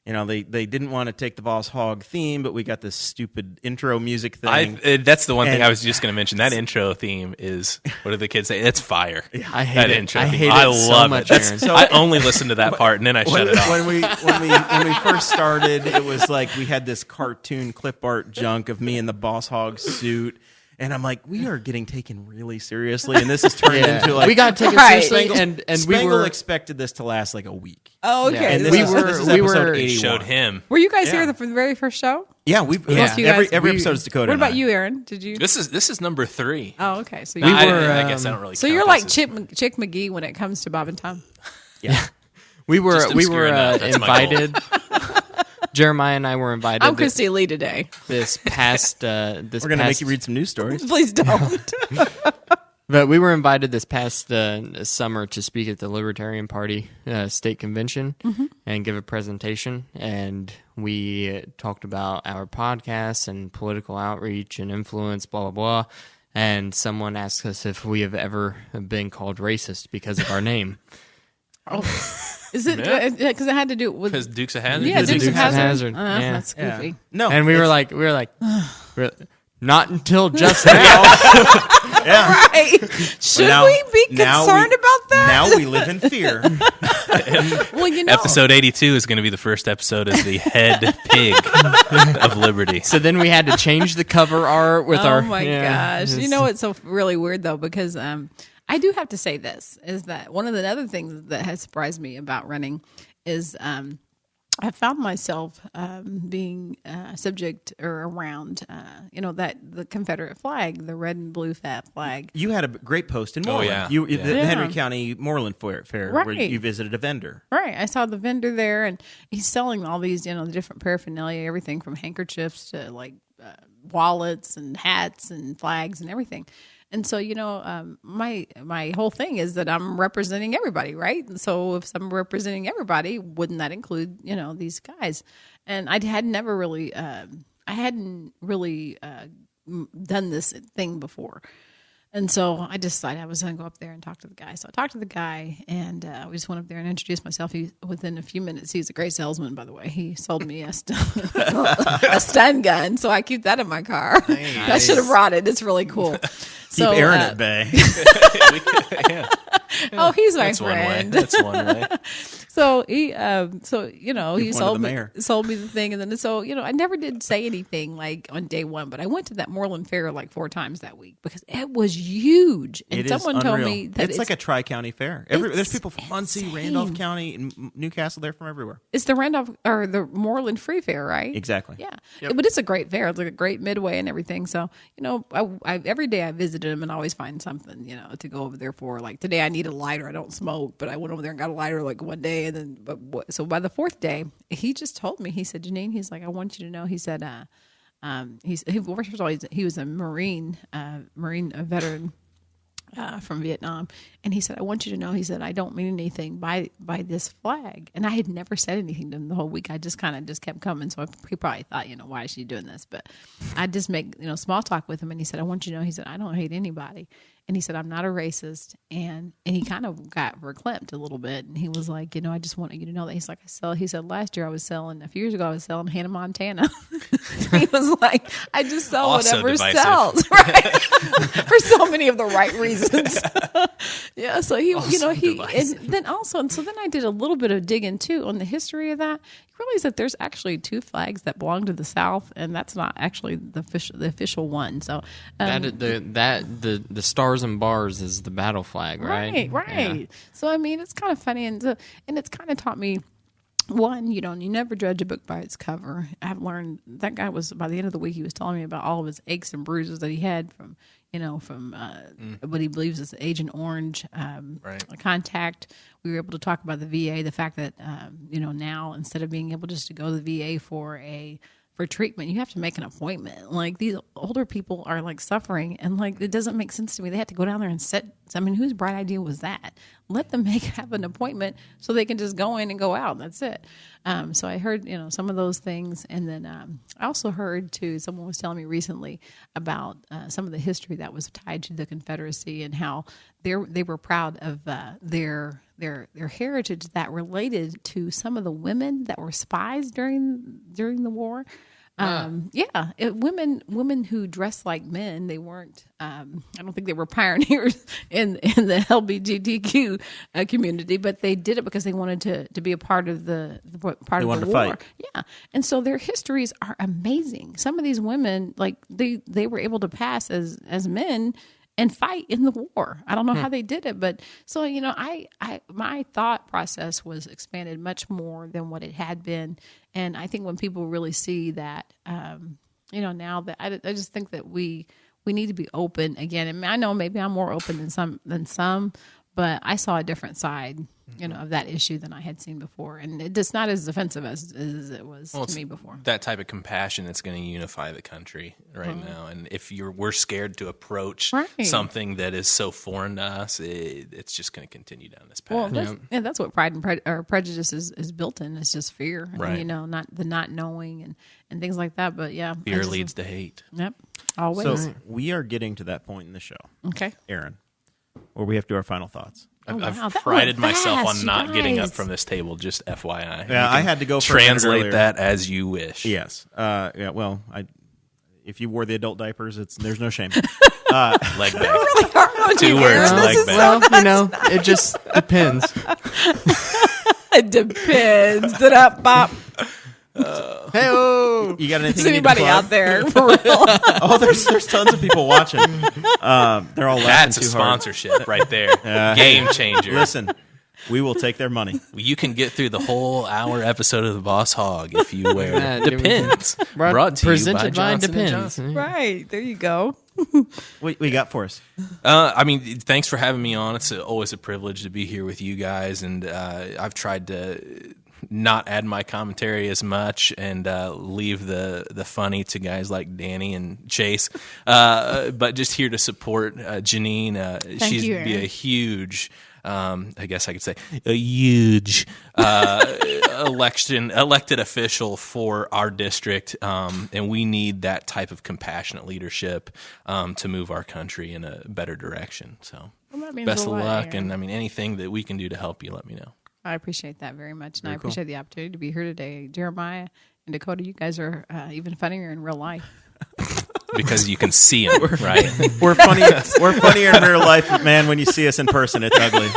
they didn't want to take the Boss Hog theme, but we got this stupid intro music thing.
That's the one thing
And-
I was just going to mention. That intro theme is, what do the kids say? It's fire.
I hate
that
it.
intro
I
theme.
hate it
I
so
love
much,
it.
Aaron.
I only listen to that part and then I shut it off.
When we first started, it was like we had this cartoon clip art junk of me in the Boss Hog suit. And I'm like, we are getting taken really seriously, and this is turning into like
we got taken
Right.
seriously, and we
Spangle
were
expected this to last like a week.
Oh, okay.
Yeah,
And
This
this
we
is,
is-
were-
this is
we
episode
were-
81.
Showed him.
Were you guys
Yeah.
here for the very first show?
Yeah, we've
Yeah.
You
every
guys-
episode is Dakota.
What
and
about
I.
you, Aaron? Did you?
This is number 3.
Oh, okay. So
No,
you
I guess I don't really.
So
count
you're
this
like
as-
Chick McGee when it comes to Bob and Tom.
Yeah.
we were
Just obscure enough. That's my goal.
invited. Jeremiah and I were invited.
I'm Christy Lee today.
This past
We're gonna make you read some news stories.
Please don't.
But we were invited this past summer to speak at the Libertarian Party state convention and give a presentation. And we talked about our podcasts and political outreach and influence, blah, blah, blah. And someone asked us if we have ever been called racist because of our name.
Is it because it had to do with?
Because Dukes of Hazzard.
Yeah, Dukes of Hazzard.
Hazzard, yeah.
That's goofy.
No,
And we were like, not until just now.
yeah.
Right? Should
Now-
we be
now
concerned about that?
Now we live in fear.
Well,
Episode 82 is going to be the first episode as the head pig of Liberty.
So then we had to change the cover art with our.
Oh my
yeah,
gosh! You know what's so really weird though, because I do have to say this is that one of the other things that has surprised me about running is I found myself being subject or around, that the Confederate flag, the red and blue flag.
You had a great post in Moreland.
yeah.
The
Yeah.
Henry County Moreland Fair, where
Right.
you visited a vendor.
Right. I saw the vendor there, and he's selling all these, the different paraphernalia, everything from handkerchiefs to like wallets and hats and flags and everything. And so, my whole thing is that I'm representing everybody, right? And so if I'm representing everybody, wouldn't that include, these guys? And I had never really, I hadn't really done this thing before. And so I decided I was going to go up there and talk to the guy. So I talked to the guy, and we just went up there and introduced myself. Within a few minutes, he's a great salesman, by the way. He sold me a stun gun, so I keep that in my car. I should have brought it. It's really cool.
Keep Aaron at bay.
Yeah,
Oh, he's my
that's one way.
friend.
That's one way.
So he, he
one to
sold
the
me
mayor.
the thing, and then I never did say anything like on day one, but I went to that Moreland Fair like 4 times that week because it was huge, and
It is
someone told
unreal.
me that
it's like a tri-county fair. There's people from Muncie,
insane.
Randolph County, and Newcastle. They're from everywhere.
it's the Randolph or the Moreland Free Fair, right?
Exactly.
Yeah, but it's a great fair. It's like a great midway and everything. So I every day I visited them and always find something to go over there for. Like today, I need a lighter. I don't smoke, but I went over there and got a lighter like one day, and then so by the 4th day, he just told me. He said, Jeannine, he's like, I want you to know. He said, first of all, he was a Marine veteran. From Vietnam, and he said, I want you to know, he said, I don't mean anything by this flag. And I had never said anything to him the whole week. I just kept coming. So he probably thought, why is she doing this? But I just make, small talk with him. And he said, I want you to know, he said, I don't hate anybody. And he said, I'm not a racist. And he kind of got verklempt a little bit. And he was like, I just want you to know that. He's like, he said, last year a few years ago, I was selling Hannah Montana. He was like, I just sell
Also
whatever
divisive.
sells, right? For so many of the right reasons. Yeah. So he so then I did a little bit of digging too on the history of that. You realize that there's actually two flags that belong to the South, and that's not actually the official one. So
the stars and bars is the battle flag, right?
Right. Yeah. So I mean, it's kind of funny, and it's kind of taught me. One, you never judge a book by its cover. I've learned that guy was, by the end of the week, he was telling me about all of his aches and bruises that he had from what he believes is Agent Orange contact. We were able to talk about the VA, the fact that, now instead of being able just to go to the VA for treatment, you have to make an appointment. Like, these older people are like suffering, and like, it doesn't make sense to me. They had to go down there and sit. I mean, whose bright idea was that? Let them have an appointment so they can just go in and go out. That's it. So I heard, some of those things. And then I also heard too, someone was telling me recently about some of the history that was tied to the Confederacy and how they were proud of their heritage that related to some of the women that were spies during the war. Women who dressed like men. They weren't. I don't think they were pioneers in the LGBTQ community, but they did it because they wanted to be a part of the war.
Fight.
Yeah, and so their histories are amazing. Some of these women, like they were able to pass as men and fight in the war. I don't know how they did it, but so my thought process was expanded much more than what it had been. And I think when people really see that, now that I just think that we need to be open again. And I know maybe I'm more open than some, but I saw a different side, of that issue than I had seen before. And it's not as offensive as it was to me before.
That type of compassion that's going to unify the country right now. And if we're scared to approach something that is so foreign to us, it's just going to continue down this path.
Well, that's what pride and prejudice is built in. It's just fear,
right?
And, not the not knowing and things like that. But yeah,
fear leads to hate.
Yep, always.
So we are getting to that point in the show,
okay,
Aaron, where we have to do our final thoughts.
I've prided myself on not getting up from this table, just FYI.
Yeah, I had to go for
translate that as you wish.
Yes. Well, if you wore the adult diapers, there's no shame.
Leg bag.
Really hard on
2
you,
words,
Aaron.
leg
This is
bag.
Well, it just depends.
It depends. Bop.
Hey-oh.
You got anything?
Is anybody out there for real?
Oh, there's tons of people watching. They're all laughing
That's a
too hard.
sponsorship right there. Game changer.
Listen, we will take their money.
You can get through the whole hour episode of the Boss Hog if you wear Depends. Brought to
Presented
you by Johnson &
Depends.
Johnson.
Right. There you go.
What you got for us?
Thanks for having me on. It's always a privilege to be here with you guys, and I've tried to not add my commentary as much and leave the funny to guys like Danny and Chase, but just here to support Jeannine. She's be a huge, I guess I could say, a huge elected official for our district, and we need that type of compassionate leadership to move our country in a better direction. So best of luck, and anything that we can do to help you, let me know.
I appreciate that very much, and I appreciate the opportunity to be here today. Jeremiah and Dakota, you guys are even funnier in real life.
Because you can see them, right?
We're funny. We're funnier in real life, man. When you see us in person, it's ugly.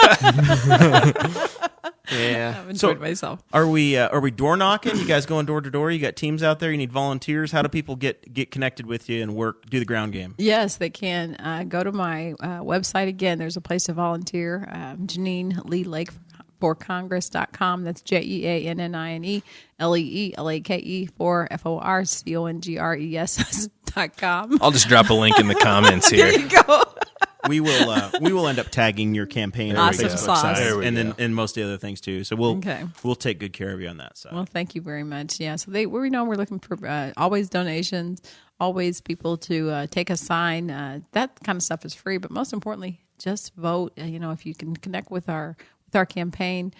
Yeah.
I've enjoyed myself.
Are we door knocking? You guys going door to door? You got teams out there? You need volunteers? How do people get connected with you and do the ground game?
Yes, they can. Go to my website again. There's a place to volunteer. Jeannine Lee Lake for Congress.com. That's JeannineLeelake for FORCONGRES.com.
I'll just drop a link in the comments here.
There you go.
We will end up tagging your campaign on
Awesome
Facebook
sauce.
side
There we
and
go.
then most of the other things too. So we'll take good care of you on that side.
Well, thank you very much. Yeah, so we're looking for always donations, always people to take a sign. That kind of stuff is free, but most importantly, just vote. If you can connect with our campaign.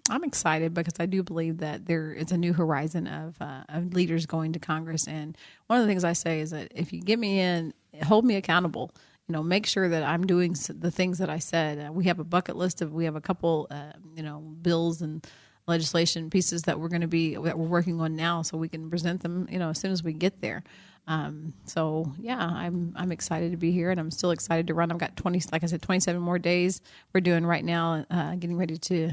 I'm excited because I do believe that there is a new horizon of leaders going to Congress. And one of the things I say is that if you get me in, hold me accountable. make sure that I'm doing the things that I said. We have a bucket list we have a couple, bills and legislation pieces that we're working on now, so we can present them, as soon as we get there. I'm excited to be here, and I'm still excited to run. I've got 27 more days. We're doing right now, getting ready to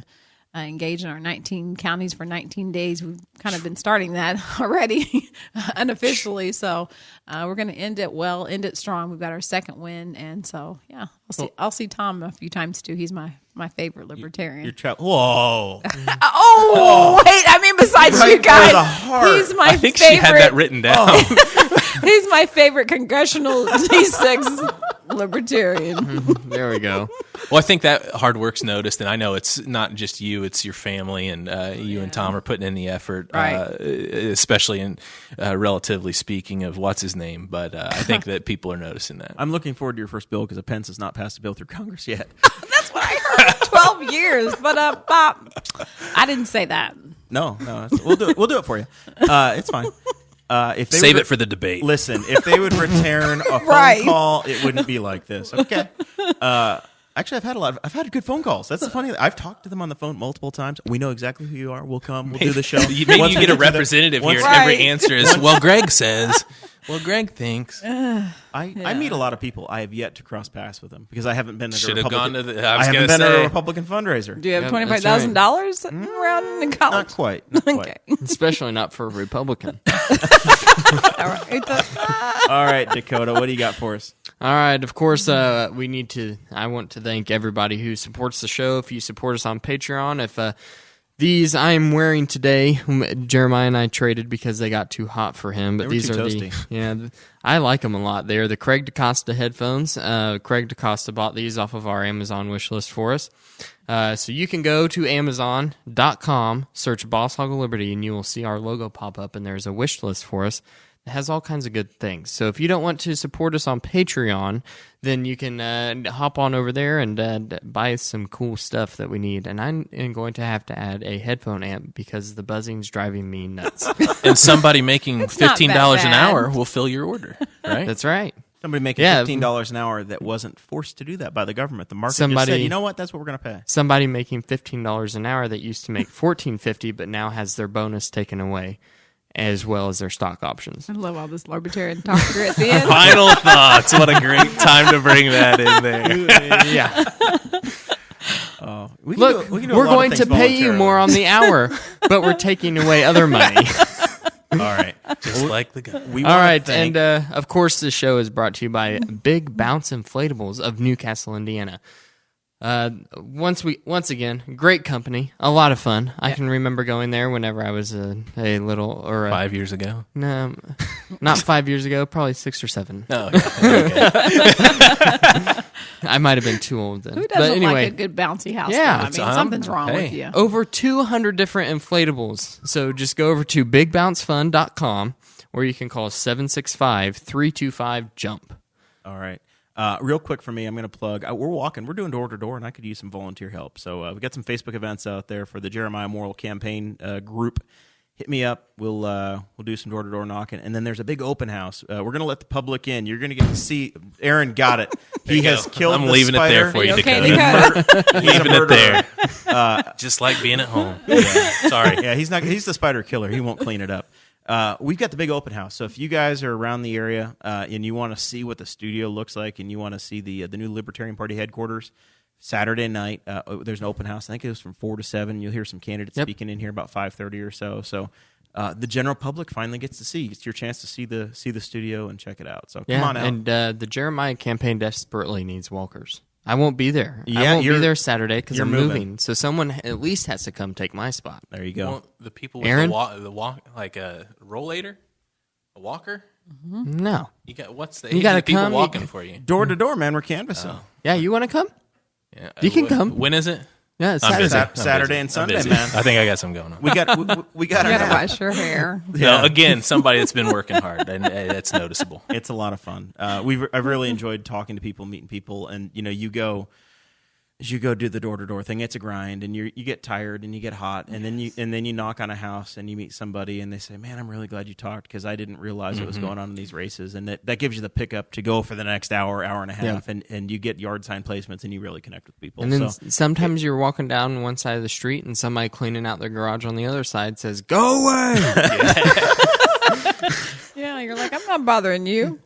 engage in our 19 counties for 19 days. We've kind of been starting that already unofficially. So we're going to end it strong. We've got our second win. And so, I'll see Tom a few times too. He's my favorite libertarian.
Whoa.
Wait, I mean, besides you guys, he's my favorite.
I think she had that written down.
He's my favorite congressional D6 libertarian.
There we go.
Well, I think that hard work's noticed, and I know it's not just you; it's your family, and you and Tom are putting in the effort,
right.
Especially in relatively speaking of what's his name. But I think that people are noticing that.
I'm looking forward to your first bill because Pence has not passed a bill through Congress yet.
That's what I heard. 12 years, but I didn't say that.
No, we'll do it for you. It's fine. If they
Save it for the debate.
Listen, if they would return a phone call, it wouldn't be like this. Okay. Actually, I've had good phone calls. That's the funny thing. I've talked to them on the phone multiple times. We know exactly who you are. We'll come. We'll do the show.
Maybe you get a representative here, and every answer is, well, Greg says. Well, Greg thinks.
I meet a lot of people. I have yet to cross paths with them because I haven't been at a Republican.
I
haven't been at a Republican fundraiser.
Do you have $25,000 around in college?
Not quite.
Okay.
Especially not for a Republican.
All right, Dakota, what do you got for us?
All right, of course, I want to thank everybody who supports the show. If you support us on Patreon, these I am wearing today, Jeremiah and I traded because they got too hot for him. But these are
toasty.
I like them a lot. They are the Craig DaCosta headphones. Craig DaCosta bought these off of our Amazon wish list for us. So you can go to Amazon.com, search Boss Hog of Liberty, and you will see our logo pop up, and there's a wish list for us. It has all kinds of good things. So if you don't want to support us on Patreon, then you can hop on over there and buy some cool stuff that we need. And I'm going to have to add a headphone amp because the buzzing's driving me nuts.
And somebody making $15 an hour will fill your order, right?
That's right.
Somebody making $15 an hour that wasn't forced to do that by the government. The market just said, you know what, that's what we're going to pay.
Somebody making $15 an hour that used to make $14.50 but now has their bonus taken away, as well as their stock options.
I love all this libertarian talk here at the end.
Final thoughts. What a great time to bring that in there.
Yeah.
We're
going to pay you more on the hour, but we're taking away other money.
All right.
Just like the guy.
All right. And, of course, this show is brought to you by Big Bounce Inflatables of Newcastle, Indiana. Once again, great company, a lot of fun. I can remember going there whenever I was a little
5 years ago.
No, not 5 years ago. Probably 6 or 7.
Oh, okay.
I might have been too old then.
Who doesn't
but anyway,
like a good bouncy house?
Yeah,
though? I mean, something's wrong with you.
Over 200 different inflatables. So just go over to BigBounceFun.com, or you can call 765-325-JUMP.
All right. Real quick for me, I'm going to plug. We're doing door to door, and I could use some volunteer help. So we got some Facebook events out there for the Jeremiah Moral Campaign group. Hit me up. We'll do some door to door knocking, and then there's a big open house. We're going to let the public in. You're going to get to see. Aaron got it. He has killed.
I'm
the
leaving
spider.
it there for you,
Okay,
Dakota.
Leaving
it there. Just like being at home. Yeah. Sorry.
Yeah, he's the spider killer. He won't clean it up. We've got the big open house. So if you guys are around the area and you want to see what the studio looks like and you want to see the new Libertarian Party headquarters, Saturday night, there's an open house. I think it was from 4 to 7. You'll hear some candidates speaking in here about 5:30 or so. So the general public finally gets to see. It's your chance to see the studio and check it out. So come on out.
And the Jeremiah campaign desperately needs walkers. I won't be there.
Yeah,
I won't be there Saturday because I'm
moving.
moving. So someone at least has to come take my spot.
There you go.
Well, the people with
Aaron?
the walk, like a rollator, a walker.
No.
You got what's the
You
age
gotta
of people
come,
walking for you?
Door to door, man. We're canvassing.
Yeah, you want to come?
Yeah,
You can come.
When is it?
Yeah, it's
I'm
Saturday.
busy. I'm
Saturday
busy.
and Sunday,
I'm busy.
man.
I think I got something going on.
We got
You
our
gotta
nap.
wash your hair.
No, again, somebody that's been working hard, and that's noticeable.
It's a lot of fun. I've really enjoyed talking to people, meeting people, and you go. is you go do the door-to-door thing. It's a grind, and you get tired and you get hot, and then you knock on a house and you meet somebody and they say, "Man, I'm really glad you talked because I didn't realize what was going on in these races," and that gives you the pickup to go for the next hour and a half, and you get yard sign placements and you really connect with people.
And then sometimes you're walking down one side of the street and somebody cleaning out their garage on the other side says, "Go away."
Yeah, you're like, I'm not bothering you.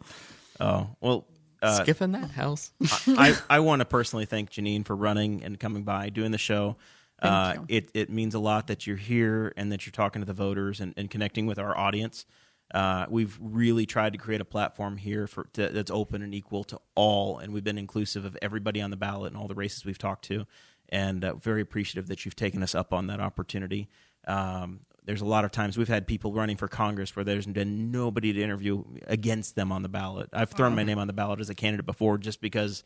Oh well.
Skipping that house.
I want to personally thank Jeannine for running and coming by, doing the show.
Thank you.
It means a lot that you're here and that you're talking to the voters and connecting with our audience. We've really tried to create a platform here that's open and equal to all, and we've been inclusive of everybody on the ballot and all the races we've talked to, and very appreciative that you've taken us up on that opportunity. There's a lot of times we've had people running for Congress where there's been nobody to interview against them on the ballot. I've thrown my name on the ballot as a candidate before just because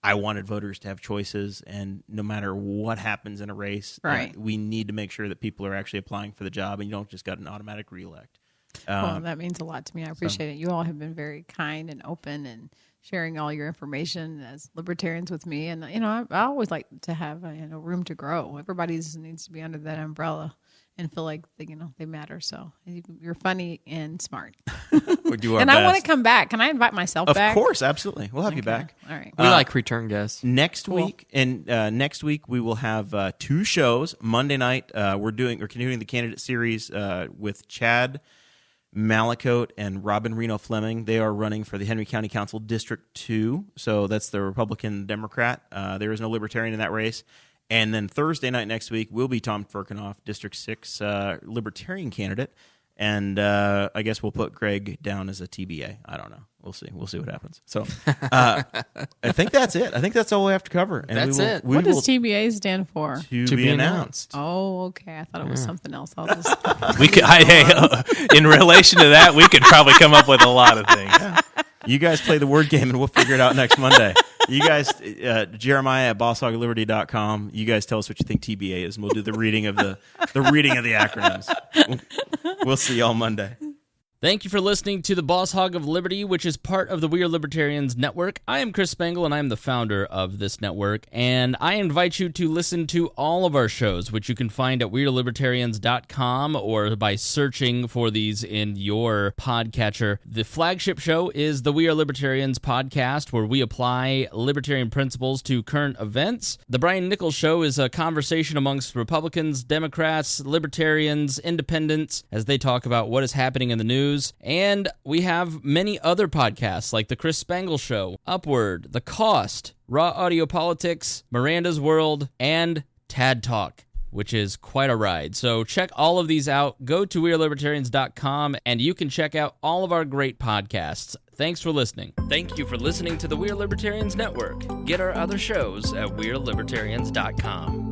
I wanted voters to have choices, and no matter what happens in a race, we need to make sure that people are actually applying for the job, and you don't just got an automatic reelect.
Well, that means a lot to me. I appreciate it. You all have been very kind and open and sharing all your information as libertarians with me. And, I always like to have room to grow. Everybody needs to be under that umbrella and feel like they matter. So you're funny and smart.
We do our
and
best.
I want to come back. Can I invite myself back?
Of course, absolutely. We'll have you back.
All right.
We like return guests.
Next week, next week we will have 2 shows. Monday night, we're continuing the candidate series with Chad Malacote and Robin Reno Fleming. They are running for the Henry County Council District 2. So that's the Republican Democrat. There is no Libertarian in that race. And then Thursday night next week will be Tom Ferkinhoff, District 6 Libertarian candidate. And I guess we'll put Greg down as a TBA. I don't know. We'll see. We'll see what happens. So I think that's it. I think that's all we have to cover. And
That's it.
What does TBA stand for?
To be announced.
Oh, okay. I thought it was something else. I'll just...
We could, in relation to that, we could probably come up with a lot of things.
Yeah. You guys play the word game, and we'll figure it out next Monday. You guys, Jeremiah at bosshogofliberty.com. You guys tell us what you think TBA is, and we'll do the reading of the acronyms. We'll see y'all Monday.
Thank you for listening to the Boss Hog of Liberty, which is part of the We Are Libertarians Network. I am Chris Spangle, and I am the founder of this network, and I invite you to listen to all of our shows, which you can find at wearelibertarians.com or by searching for these in your podcatcher. The flagship show is the We Are Libertarians podcast, where we apply libertarian principles to current events. The Brian Nichols Show is a conversation amongst Republicans, Democrats, Libertarians, Independents, as they talk about what is happening in the news. And we have many other podcasts like The Chris Spangle Show, Upward, The Cost, Raw Audio Politics, Miranda's World, and Tad Talk, which is quite a ride. So check all of these out. Go to wearelibertarians.com and you can check out all of our great podcasts. Thanks for listening. Thank you for listening to the We Are Libertarians Network. Get our other shows at wearelibertarians.com.